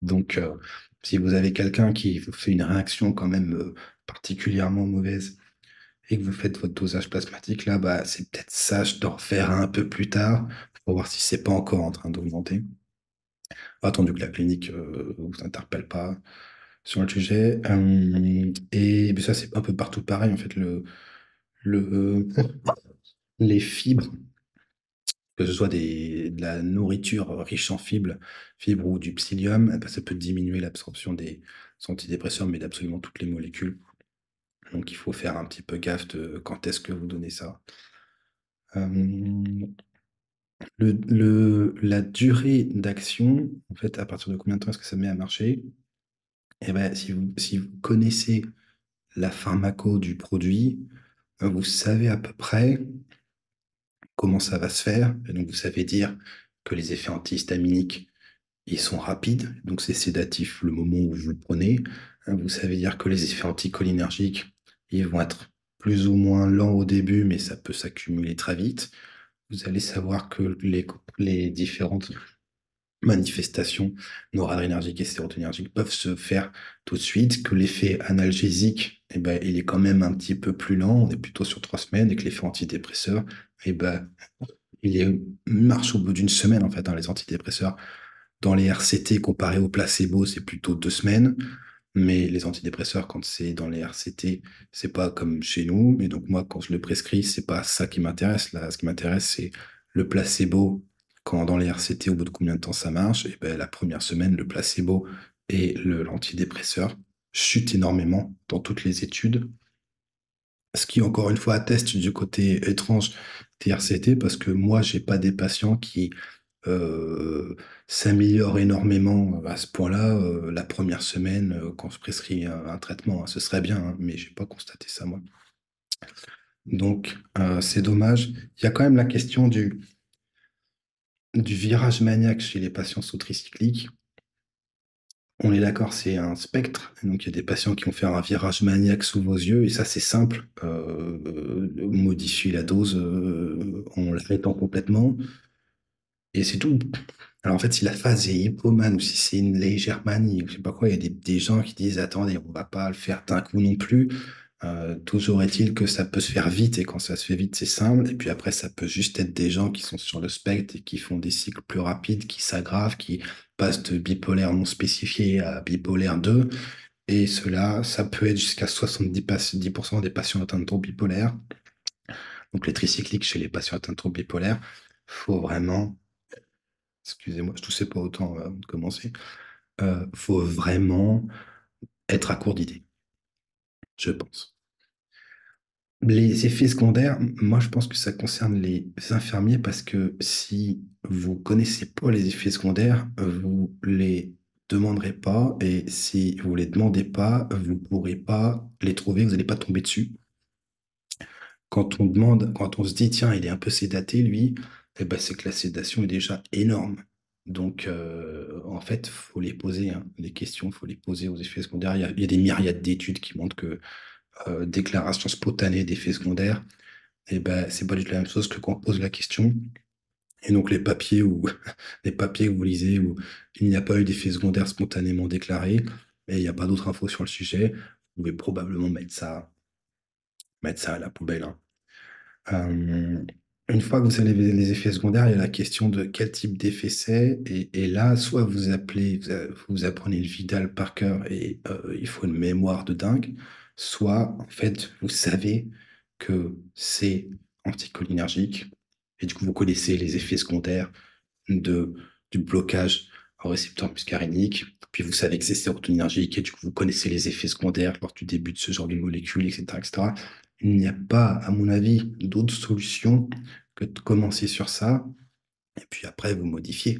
Donc, si vous avez quelqu'un qui vous fait une réaction quand même particulièrement mauvaise et que vous faites votre dosage plasmatique, là, bah, c'est peut-être sage d'en refaire un peu plus tard pour voir si c'est pas encore en train d'augmenter. Attendu que la clinique vous interpelle pas sur le sujet. Et ben, ça, c'est un peu partout pareil, en fait. Les fibres, que ce soit de la nourriture riche en fibres ou du psyllium, eh ben, ça peut diminuer l'absorption des antidépresseurs, mais d'absolument toutes les molécules. Donc il faut faire un petit peu gaffe de quand est-ce que vous donnez ça. Euh, la durée d'action, en fait, à partir de combien de temps est-ce que ça met à marcher? Eh ben, si vous connaissez la pharmaco du produit, vous savez à peu près comment ça va se faire. Et donc vous savez dire que les effets antihistaminiques, ils sont rapides, donc c'est sédatif le moment où vous le prenez. Vous savez dire que les effets anticholinergiques, ils vont être plus ou moins lents au début, mais ça peut s'accumuler très vite. Vous allez savoir que les différentes manifestations noradrénergiques et sérotonergiques peuvent se faire tout de suite, que l'effet analgésique, eh ben, il est quand même un petit peu plus lent, on est plutôt sur 3 semaines, et que l'effet antidépresseur, eh ben, marche au bout d'une semaine, en fait, hein, les antidépresseurs. Dans les RCT, comparé au placebo, c'est plutôt 2 semaines. Mais les antidépresseurs, quand c'est dans les RCT, c'est pas comme chez nous. Et donc, moi, quand je le prescris, c'est pas ça qui m'intéresse. Là, ce qui m'intéresse, c'est le placebo. Quand dans les RCT, au bout de combien de temps ça marche? Et ben, la première semaine, le placebo et l'antidépresseur chutent énormément dans toutes les études. Ce qui, encore une fois, atteste du côté étrange des RCT, parce que moi, j'ai pas des patients qui s'améliore énormément à ce point-là la première semaine quand je prescris un traitement, hein. Ce serait bien, hein, mais j'ai pas constaté ça moi. Donc c'est dommage. Il y a quand même la question du virage maniaque chez les patients sous tricyclique. On est d'accord, c'est un spectre. Donc il y a des patients qui vont faire un virage maniaque sous vos yeux, et ça c'est simple. Modifier la dose en l'arrêtant complètement, et c'est tout. Alors en fait, si la phase est hypomane ou si c'est une légère manie, ou je sais pas quoi, il y a des gens qui disent attendez, on va pas le faire d'un coup non plus. Toujours est-il que ça peut se faire vite, et quand ça se fait vite, c'est simple. Et puis après, ça peut juste être des gens qui sont sur le spectre et qui font des cycles plus rapides, qui s'aggravent, qui passent de bipolaire non spécifié à bipolaire 2. Et cela, ça peut être jusqu'à 70% des patients atteints de troubles bipolaires. Donc les tricycliques chez les patients atteints de troubles bipolaires. faut vraiment, excusez-moi, je toussais pas autant avant de commencer, faut vraiment être à court d'idées, je pense. Les effets secondaires, moi je pense que ça concerne les infirmiers parce que si vous connaissez pas les effets secondaires, vous les demanderez pas et si vous les demandez pas, vous pourrez pas les trouver, vous n'allez pas tomber dessus. Quand on demande, quand on se dit, tiens, il est un peu sédaté, lui, eh ben, c'est que la sédation est déjà énorme. Donc, en fait, faut les poser, hein. Les questions, faut les poser aux effets secondaires. Il y a des myriades d'études qui montrent que déclaration spontanée d'effets secondaires, eh ben, c'est pas du tout la même chose que quand on pose la question. Et donc, les papiers ou les papiers que vous lisez où il n'y a pas eu d'effets secondaires spontanément déclarés, et il n'y a pas d'autres infos sur le sujet, vous pouvez probablement mettre ça à la poubelle, hein. Euh, une fois que vous avez les effets secondaires, il y a la question de quel type d'effet c'est. Et là, soit vous appelez, vous apprenez le Vidal par cœur et il faut une mémoire de dingue, soit en fait, vous savez que c'est anticholinergique et du coup, vous connaissez les effets secondaires de, du blocage au récepteur muscarinique. Puis vous savez que c'est sérotoninergique et du coup, vous connaissez les effets secondaires lors du début de ce genre de molécules, etc., etc. Il n'y a pas, à mon avis, d'autre solution que de commencer sur ça. Et puis après, vous modifiez.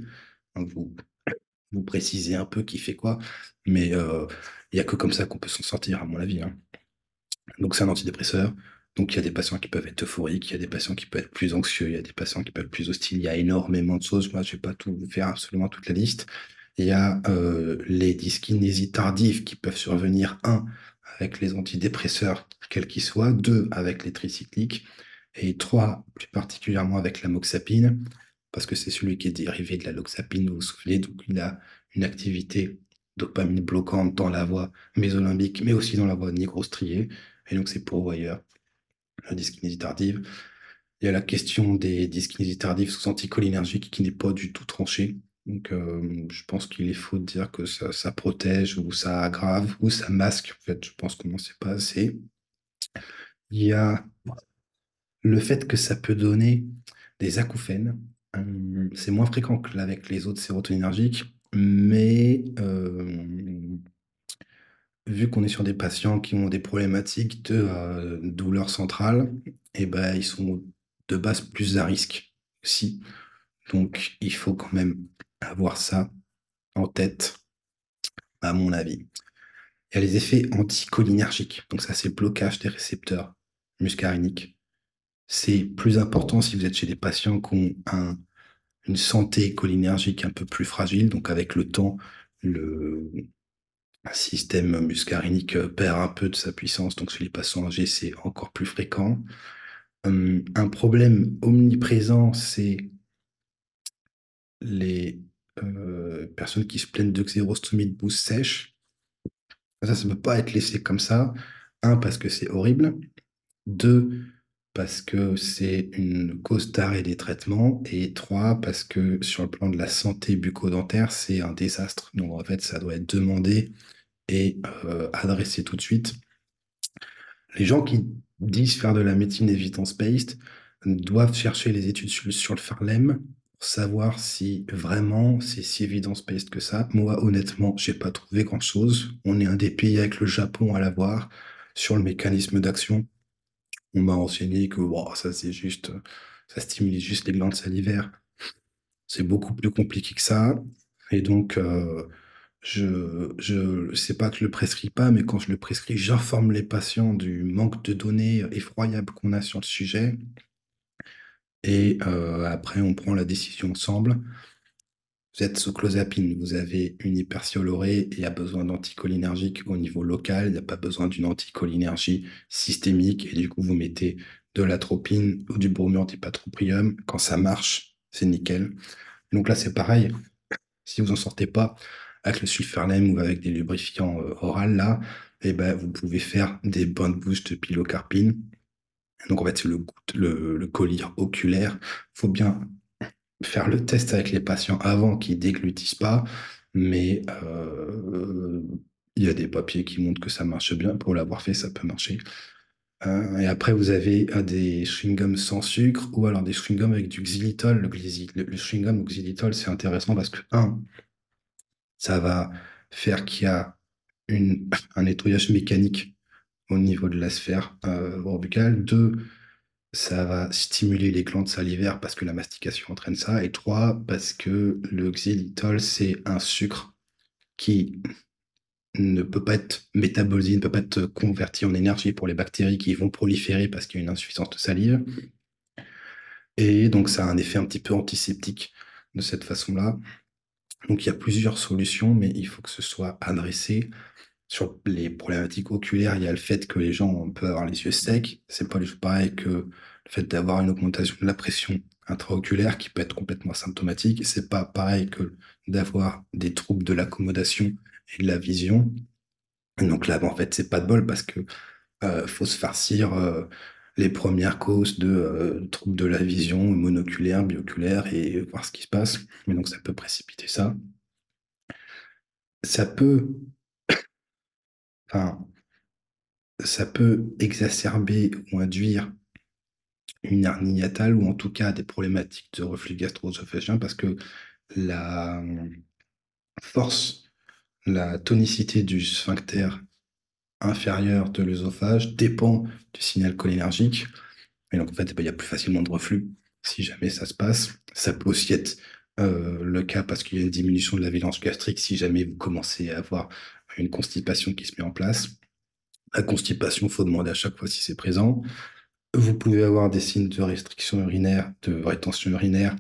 Donc, vous précisez un peu qui fait quoi. Mais il n'y a que comme ça qu'on peut s'en sortir, à mon avis, hein. Donc, c'est un antidépresseur. Donc, il y a des patients qui peuvent être euphoriques, il y a des patients qui peuvent être plus anxieux, il y a des patients qui peuvent être plus hostiles. Il y a énormément de choses. Moi, je ne vais pas tout vous faire absolument toute la liste. Il y a les dyskinésies tardives qui peuvent survenir, un, avec les antidépresseurs, quels qu'ils soient, deux, avec les tricycliques, et trois, plus particulièrement avec la moxapine, parce que c'est celui qui est dérivé de la loxapine, vous vous souvenez, donc il a une activité dopamine bloquante dans la voie mésolimbique, mais aussi dans la voie nigrostriée, et donc c'est pourvoyeur, la dyskinésie tardive. Il y a la question des dyskinésies tardives sous anticholinergiques qui n'est pas du tout tranchée. Donc, je pense qu'il est faux de dire que ça protège ou ça aggrave ou ça masque. En fait, je pense qu'on n'en sait pas assez. Il y a le fait que ça peut donner des acouphènes. C'est moins fréquent que avec les autres sérotoninergiques, mais vu qu'on est sur des patients qui ont des problématiques de douleur centrale, et ben, ils sont de base plus à risque aussi. Donc, il faut quand même avoir ça en tête, à mon avis. Il y a les effets anticholinergiques. Donc, ça, c'est le blocage des récepteurs muscariniques. C'est plus important si vous êtes chez des patients qui ont une santé cholinergique un peu plus fragile. Donc, avec le temps, le système muscarinique perd un peu de sa puissance. Donc, chez les patients âgés, c'est encore plus fréquent. Un problème omniprésent, c'est les personnes qui se plaignent de xérostomie de bouche sèche. Ça ne peut pas être laissé comme ça. Un, parce que c'est horrible. Deux, parce que c'est une cause d'arrêt des traitements. Et trois, parce que sur le plan de la santé bucco-dentaire, c'est un désastre. Donc en fait, ça doit être demandé et adressé tout de suite. Les gens qui disent faire de la médecine evidence-based doivent chercher les études sur le Farlem pour savoir si vraiment c'est si evidence-based que ça. Moi, honnêtement, j'ai pas trouvé grand-chose. On est un des pays avec le Japon à l'avoir sur le mécanisme d'action. On m'a enseigné que bon, ça c'est juste, ça stimule juste les glandes salivaires. C'est beaucoup plus compliqué que ça. Et donc, je sais pas que je le prescris pas, mais quand je le prescris, j'informe les patients du manque de données effroyable qu'on a sur le sujet. Et après, on prend la décision ensemble. Vous êtes sous clozapine, vous avez une hypersiolorée et il y a besoin d'anticholinergique au niveau local, il n'y a pas besoin d'une anticholinergie systémique. Et du coup, vous mettez de l'atropine ou du bromure d'ipratropium. Quand ça marche, c'est nickel. Donc là, c'est pareil. Si vous en sortez pas avec le sulfurlème ou avec des lubrifiants oraux, là, eh ben, vous pouvez faire des bains de bouche de pilocarpine. Donc, en fait, c'est le collier oculaire. Il faut bien faire le test avec les patients avant qu'ils déglutissent pas, mais il y a des papiers qui montrent que ça marche bien. Pour l'avoir fait, ça peut marcher. Et après, vous avez des chewing-gums sans sucre ou alors des chewing-gums avec du xylitol. Le chewing-gum au xylitol, c'est intéressant parce que, un, ça va faire qu'il y a un nettoyage mécanique au niveau de la sphère buccale. Deux, ça va stimuler les glandes salivaires parce que la mastication entraîne ça. Et trois, parce que le xylitol, c'est un sucre qui ne peut pas être métabolisé, ne peut pas être converti en énergie pour les bactéries qui vont proliférer parce qu'il y a une insuffisance de salive. Et donc, ça a un effet un petit peu antiseptique de cette façon-là. Donc, il y a plusieurs solutions, mais il faut que ce soit adressé. Sur les problématiques oculaires, il y a le fait que les gens peuvent avoir les yeux secs. C'est pas du tout pareil que le fait d'avoir une augmentation de la pression intraoculaire qui peut être complètement asymptomatique. C'est pas pareil que d'avoir des troubles de l'accommodation et de la vision. Et donc là, en fait, c'est pas de bol parce que faut se farcir les premières causes de troubles de la vision monoculaire, bioculaire et voir ce qui se passe. Mais donc ça peut précipiter ça. Ça peut, enfin, ça peut exacerber ou induire une hernie hiatale ou en tout cas des problématiques de reflux gastro-œsophagien parce que la force, la tonicité du sphincter inférieur de l'œsophage dépend du signal cholinergique. Et donc, en fait, il y a plus facilement de reflux si jamais ça se passe. Ça peut aussi être le cas parce qu'il y a une diminution de la valence gastrique si jamais vous commencez à avoir une constipation qui se met en place. La constipation, il faut demander à chaque fois si c'est présent. Vous pouvez avoir des signes de restriction urinaire, de rétention urinaire.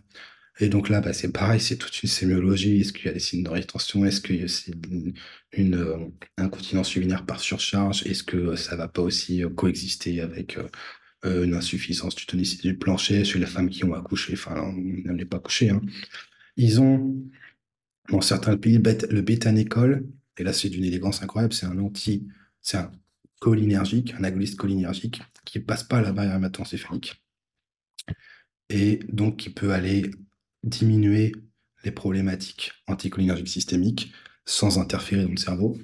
Et donc là, c'est pareil, c'est toute une sémiologie. Est-ce qu'il y a des signes de rétention? Est-ce que c'est incontinence urinaire par surcharge? Est-ce que ça va pas aussi coexister avec une insuffisance du tonicité du plancher chez les femmes qui ont accouché? Enfin, on n'est pas accouché, hein. Ils ont, dans certains pays, le bétanécol, et là c'est d'une élégance incroyable, c'est un cholinergique, un agoniste cholinergique qui passe pas la barrière hémato-encéphalique et donc qui peut aller diminuer les problématiques anticholinergiques systémiques sans interférer dans le cerveau.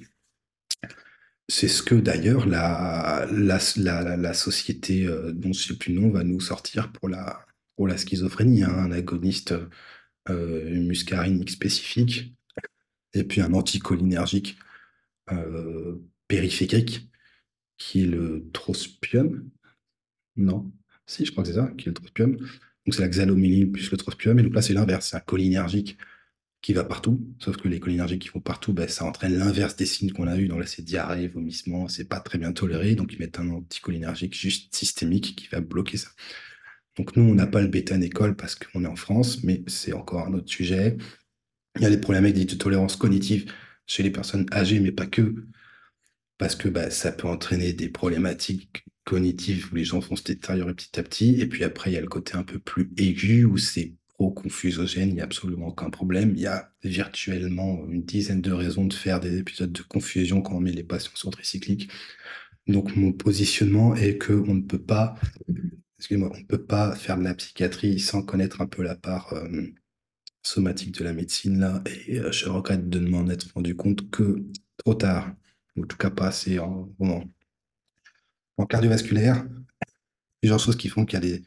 C'est ce que d'ailleurs la société dont je ne sais plus le nom va nous sortir pour la schizophrénie, hein, un agoniste muscarinique spécifique et puis un anticholinergique euh, périphérique qui est le trospium. Non, si, je crois que c'est ça, qui est le trospium. Donc c'est la xanoméline plus le trospium. Et donc là, c'est l'inverse, c'est un cholinergique qui va partout. Sauf que les cholinergiques qui vont partout, ça entraîne l'inverse des signes qu'on a eu dans la diarrhée, vomissement, c'est pas très bien toléré. Donc ils mettent un anticholinergique juste systémique qui va bloquer ça. Donc nous, on n'a pas le bétanécol parce qu'on est en France, mais c'est encore un autre sujet. Il y a les problèmes avec des tolérances cognitives chez les personnes âgées, mais pas que, parce que ça peut entraîner des problématiques cognitives où les gens vont se détériorer petit à petit. Et puis après, il y a le côté un peu plus aigu où c'est pro-confusogène, il n'y a absolument aucun problème. Il y a virtuellement une dizaine de raisons de faire des épisodes de confusion quand on met les patients sur tricyclique. Donc mon positionnement est que on ne peut pas, excusez-moi, on ne peut pas faire de la psychiatrie sans connaître un peu la part somatique de la médecine là. Et je regrette de ne m'en être rendu compte que trop tard, ou en tout cas pas assez en moment. En cardiovasculaire, plusieurs choses qui font qu'il y a des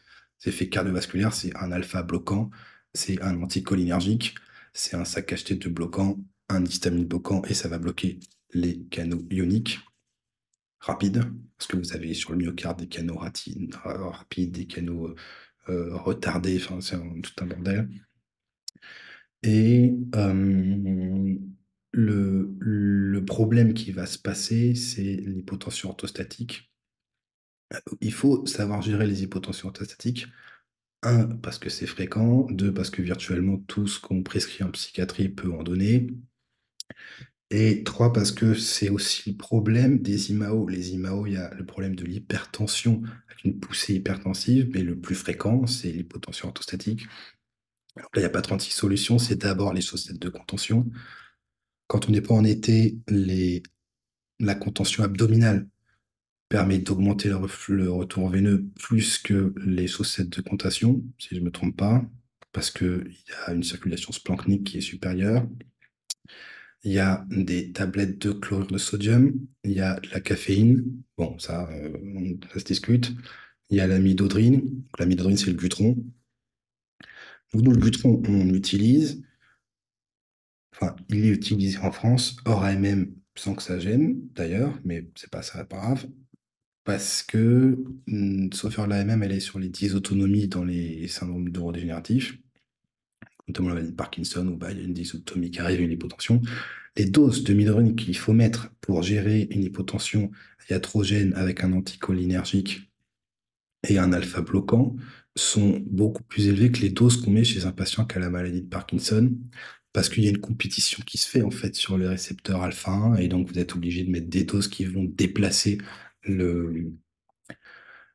effets cardiovasculaires, c'est un alpha bloquant, c'est un anticholinergique, c'est un saccage T2 bloquant, un histamine bloquant, et ça va bloquer les canaux ioniques rapides, parce que vous avez sur le myocarde des canaux rapides, des canaux retardés, enfin c'est tout un bordel. Et le problème qui va se passer, c'est l'hypotension orthostatique. Il faut savoir gérer les hypotensions orthostatiques. Un, parce que c'est fréquent. Deux, parce que virtuellement tout ce qu'on prescrit en psychiatrie peut en donner. Et trois, parce que c'est aussi le problème des IMAO. Les IMAO, il y a le problème de l'hypertension avec une poussée hypertensive, mais le plus fréquent, c'est l'hypotension orthostatique. Donc là, il n'y a pas 36 solutions, c'est d'abord les chaussettes de contention. Quand on n'est pas en été, la contention abdominale permet d'augmenter le retour veineux plus que les chaussettes de contention, si je ne me trompe pas, parce qu'il y a une circulation splanchnique qui est supérieure. Il y a des tablettes de chlorure de sodium, il y a de la caféine, bon, ça, ça se discute. Il y a l'amidodrine. Donc, l'amidodrine, c'est le Gutron. Donc, nous, le Gutron, on l'utilise, enfin, il est utilisé en France, hors AMM, sans que ça gêne, d'ailleurs, mais c'est pas ça, pas grave, parce que, sauf erreur, l'AMM, elle est sur les dysautonomies dans les syndromes neurodégénératifs, notamment la maladie de Parkinson, où bah, il y a une dysautonomie qui arrive, une hypotension. Les doses de midodrine qu'il faut mettre pour gérer une hypotension iatrogène avec un anticholinergique et un alpha bloquant sont beaucoup plus élevées que les doses qu'on met chez un patient qui a la maladie de Parkinson, parce qu'il y a une compétition qui se fait en fait sur le récepteur alpha 1, et donc vous êtes obligé de mettre des doses qui vont déplacer le,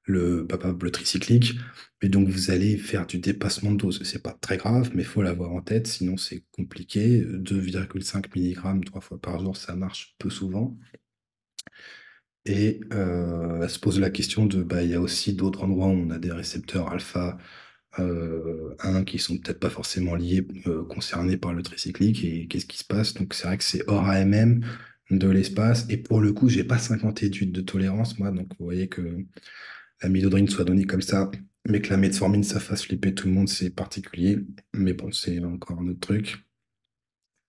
le tricyclique, et donc vous allez faire du dépassement de dose. C'est pas très grave, mais il faut l'avoir en tête, sinon c'est compliqué. 2,5 mg 3 fois par jour, ça marche peu souvent. Et elle se pose la question de, bah, il y a aussi d'autres endroits où on a des récepteurs alpha 1 qui sont peut-être pas forcément liés, concernés par le tricyclique, et qu'est-ce qui se passe? Donc c'est vrai que c'est hors AMM de l'espace, et pour le coup, j'ai pas 50 études de tolérance, moi, donc vous voyez que la midodrine soit donnée comme ça, mais que la metformine, ça fasse flipper tout le monde, c'est particulier, mais bon, c'est encore un autre truc.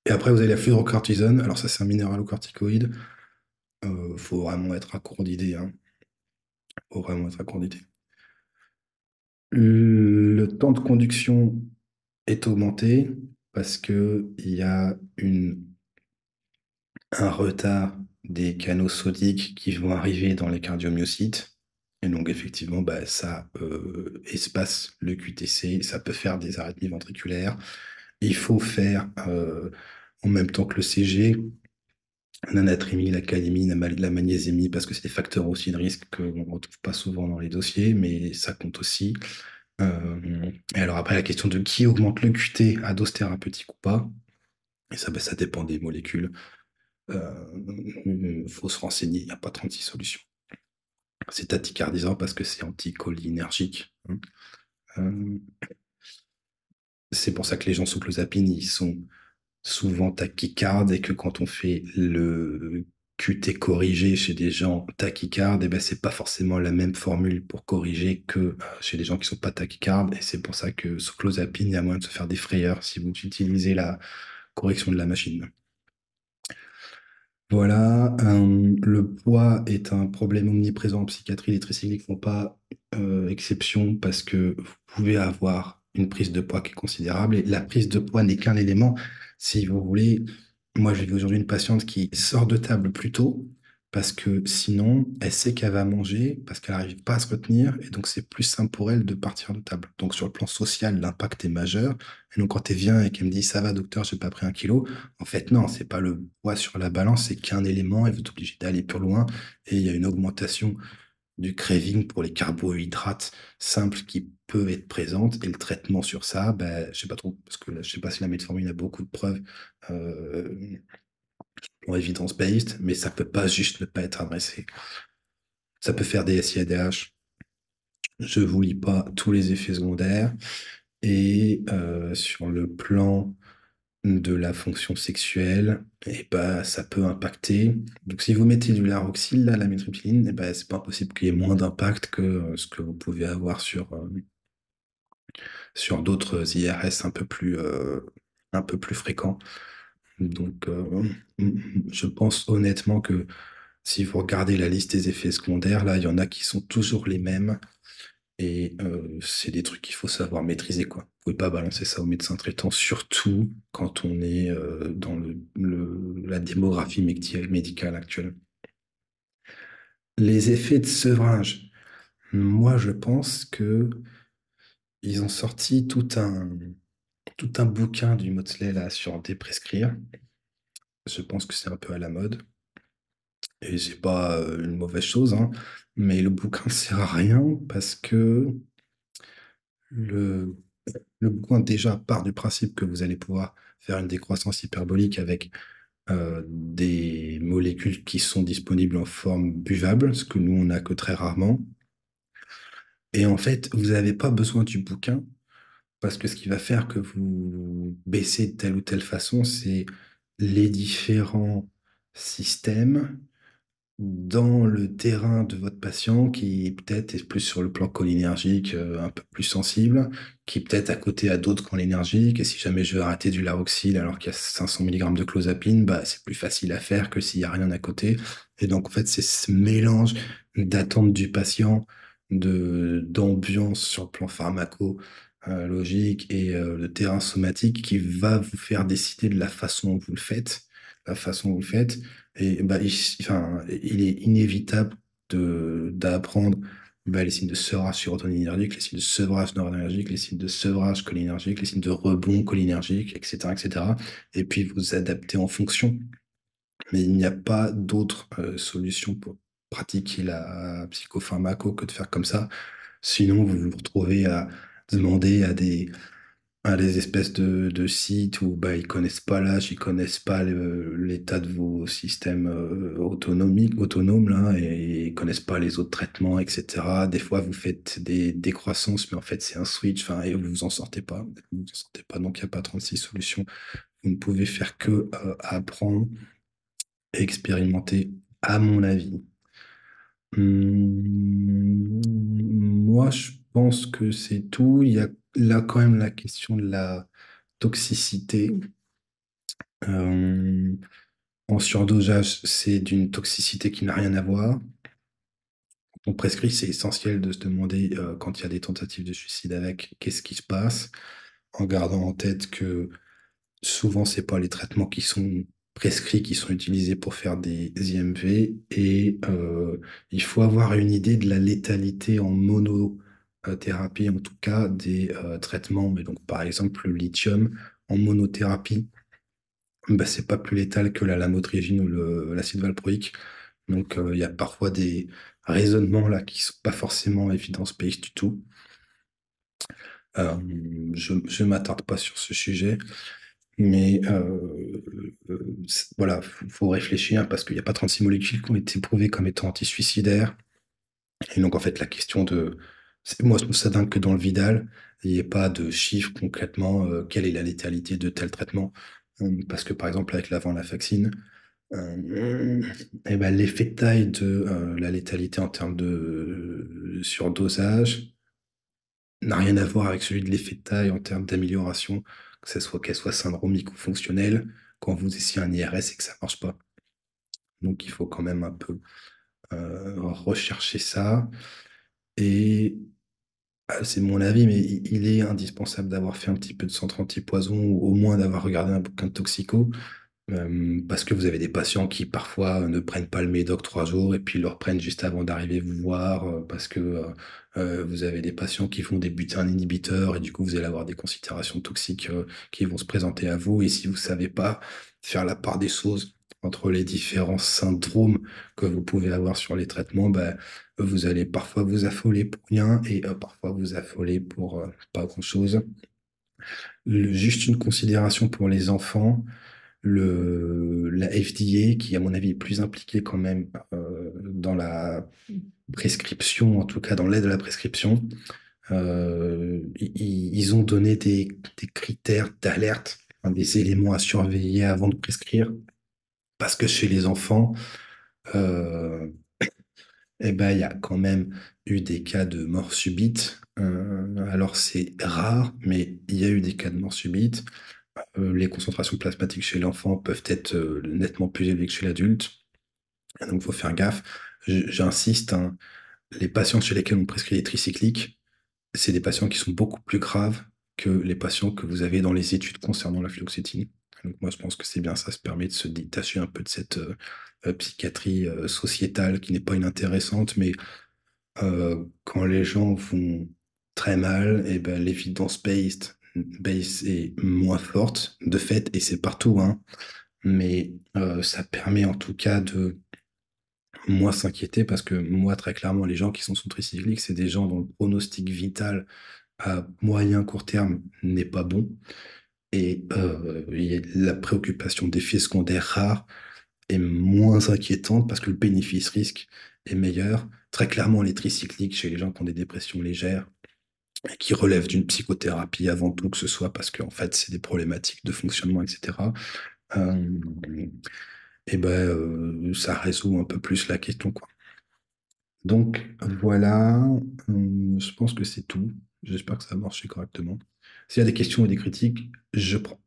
Et après, vous avez la fludrocortisone, alors ça, c'est un minéralocorticoïde, faut vraiment être à court d'idées, hein. Faut vraiment être à court d'idées. Le temps de conduction est augmenté parce que il y a un retard des canaux sodiques qui vont arriver dans les cardiomyocytes. Et donc, effectivement, bah, ça espace le QTC, ça peut faire des arythmies ventriculaires. Il faut faire, en même temps que le CG, la natrémie, la kaliémie, la magnésémie, parce que c'est des facteurs aussi de risque qu'on ne retrouve pas souvent dans les dossiers, mais ça compte aussi. Et alors après, la question de qui augmente le QT à dose thérapeutique ou pas, et ça, bah, ça dépend des molécules. Faut se renseigner, il n'y a pas 36 solutions. C'est tachycardisant parce que c'est anticholinergique, hein. Euh, c'est pour ça que les gens sous clozapine, ils sont souvent tachycardes, et que quand on fait le QT corrigé chez des gens tachycardes, et ben c'est pas forcément la même formule pour corriger que chez des gens qui sont pas tachycardes, et c'est pour ça que sous clozapine, il y a moyen de se faire des frayeurs si vous utilisez la correction de la machine. Voilà, le poids est un problème omniprésent en psychiatrie. Les tricycliques font pas exception, parce que vous pouvez avoir une prise de poids qui est considérable, et la prise de poids n'est qu'un élément. Si vous voulez, moi j'ai vu aujourd'hui une patiente qui sort de table plus tôt parce que sinon elle sait qu'elle va manger, parce qu'elle n'arrive pas à se retenir, et donc c'est plus simple pour elle de partir de table. Donc sur le plan social, l'impact est majeur. Et donc quand elle vient et qu'elle me dit ça va docteur, j'ai pas pris 1 kilo, en fait, non, c'est pas le poids sur la balance, c'est qu'un élément, et vous êtes obligé d'aller plus loin. Et il y a une augmentation du craving pour les carbohydrates simples qui peut être présente. Et le traitement sur ça, ben, je sais pas trop, parce que là, je sais pas si la metformine a beaucoup de preuves euh, pour evidence-based, mais ça peut pas juste ne pas être adressé. Ça peut faire des SIADH. Je vous lis pas tous les effets secondaires. Et sur le plan de la fonction sexuelle, et bah, ça peut impacter. Donc, si vous mettez du Laroxyl, là, la méthoxyline, et bah, c'est pas impossible qu'il y ait moins d'impact que ce que vous pouvez avoir sur d'autres IRS un peu plus fréquents. Donc, je pense honnêtement que si vous regardez la liste des effets secondaires, là, il y en a qui sont toujours les mêmes. Et c'est des trucs qu'il faut savoir maîtriser, quoi. Vous pouvez pas balancer ça au médecin traitant, surtout quand on est dans la démographie médicale actuelle. Les effets de sevrage. Moi, je pense que ils ont sorti tout un bouquin du Maudsley là sur déprescrire. Je pense que c'est un peu à la mode. Et c'est pas une mauvaise chose, hein, mais le bouquin sert à rien parce que le Le bouquin déjà part du principe que vous allez pouvoir faire une décroissance hyperbolique avec des molécules qui sont disponibles en forme buvable, ce que nous, on n'a que très rarement. Et en fait, vous n'avez pas besoin du bouquin, parce que ce qui va faire que vous baissez de telle ou telle façon, c'est les différents systèmes dans le terrain de votre patient qui peut-être est plus sur le plan cholinergique, un peu plus sensible, qui peut-être à côté a d'autres cholinergiques, et si jamais je veux arrêter du Laroxyl alors qu'il y a 500 mg de clozapine, bah, c'est plus facile à faire que s'il y a rien à côté. Et donc, en fait, c'est ce mélange d'attente du patient, d'ambiance sur le plan pharmaco, logique et le terrain somatique qui va vous faire décider de la façon dont vous le faites, la façon dont vous le faites. Et bah, enfin, il est inévitable d'apprendre bah, les signes de sevrage surotoninergique, les signes de sevrage noradrénergique, les signes de sevrage cholinergique, les signes de rebond cholinergique, etc., etc. Et puis vous adapter en fonction. Mais il n'y a pas d'autre solution pour pratiquer la psychopharmaco que de faire comme ça. Sinon, vous vous retrouvez à demander à des espèces de sites où bah, ils connaissent pas l'âge, ils connaissent pas l'état de vos systèmes autonomes là, et ils connaissent pas les autres traitements, etc. Des fois, vous faites des décroissances, mais en fait, c'est un switch, enfin, et vous vous en sortez pas. Vous vous en sortez pas, donc il n'y a pas 36 solutions. Vous ne pouvez faire que apprendre, expérimenter, à mon avis. Moi, je pense que c'est tout. Il y a là quand même la question de la toxicité. Euh, En surdosage, c'est d'une toxicité qui n'a rien à voir. Quand on prescrit, c'est essentiel de se demander quand il y a des tentatives de suicide avec, qu'est-ce qui se passe, en gardant en tête que souvent, c'est pas les traitements qui sont prescrits qui sont utilisés pour faire des IMV et il faut avoir une idée de la létalité en monothérapie, en tout cas des traitements. Mais donc, par exemple, le lithium en monothérapie, bah, c'est pas plus létal que la lamotrigine ou l'acide valproïque. Donc, il y a parfois des raisonnements là qui sont pas forcément evidence-based du tout. Euh, je m'attarde pas sur ce sujet. Mais voilà, faut réfléchir parce qu'il n'y a pas 36 molécules qui ont été prouvées comme étant antisuicidaires. Et donc, en fait, la question de. Moi, je trouve ça dingue que dans le Vidal, il n'y ait pas de chiffre concrètement, quelle est la létalité de tel traitement. Parce que, par exemple, avec l'avant-la-vaccine, eh ben, l'effet de taille de la létalité en termes de surdosage n'a rien à voir avec celui de l'effet de taille en termes d'amélioration, que ce soit qu'elle soit syndromique ou fonctionnelle, quand vous essayez un IRS et que ça marche pas. Donc il faut quand même un peu rechercher ça. Et c'est mon avis, mais il est indispensable d'avoir fait un petit peu de centre antipoison ou au moins d'avoir regardé un bouquin de toxico. Parce que vous avez des patients qui parfois ne prennent pas le médoc 3 jours et puis le reprennent juste avant d'arriver vous voir parce que vous avez des patients qui vont débuter un inhibiteur et du coup vous allez avoir des considérations toxiques qui vont se présenter à vous et si vous savez pas faire la part des choses entre les différents syndromes que vous pouvez avoir sur les traitements, bah, vous allez parfois vous affoler pour rien et parfois vous affoler pour pas grand-chose. Juste une considération pour les enfants la FDA, qui à mon avis est plus impliquée quand même dans la prescription, en tout cas dans l'aide à la prescription, ils ont donné des critères d'alerte, hein, des éléments à surveiller avant de prescrire, parce que chez les enfants, euh, eh ben, il y a quand même eu des cas de mort subite. Alors c'est rare, mais il y a eu des cas de mort subite. Les concentrations plasmatiques chez l'enfant peuvent être nettement plus élevées que chez l'adulte. Donc, il faut faire gaffe. J'insiste, hein, les patients chez lesquels on prescrit les tricycliques, c'est des patients qui sont beaucoup plus graves que les patients que vous avez dans les études concernant la fluoxétine. Donc, moi, je pense que c'est bien, ça se permet de se détacher un peu de cette psychiatrie sociétale qui n'est pas inintéressante, mais quand les gens vont très mal, et ben, base est moins forte, de fait, et c'est partout, hein, mais ça permet en tout cas de moins s'inquiéter parce que moi, très clairement, les gens qui sont sous tricyclique, c'est des gens dont le pronostic vital à moyen court terme n'est pas bon. Et la préoccupation d'effets secondaires rares est moins inquiétante parce que le bénéfice-risque est meilleur. Très clairement, les tricycliques chez les gens qui ont des dépressions légères, et qui relèvent d'une psychothérapie avant tout, que ce soit parce qu'en fait, c'est des problématiques de fonctionnement, etc. Et ben, ça résout un peu plus la question, quoi. Donc voilà, je pense que c'est tout. J'espère que ça a marché correctement. S'il y a des questions ou des critiques, je prends.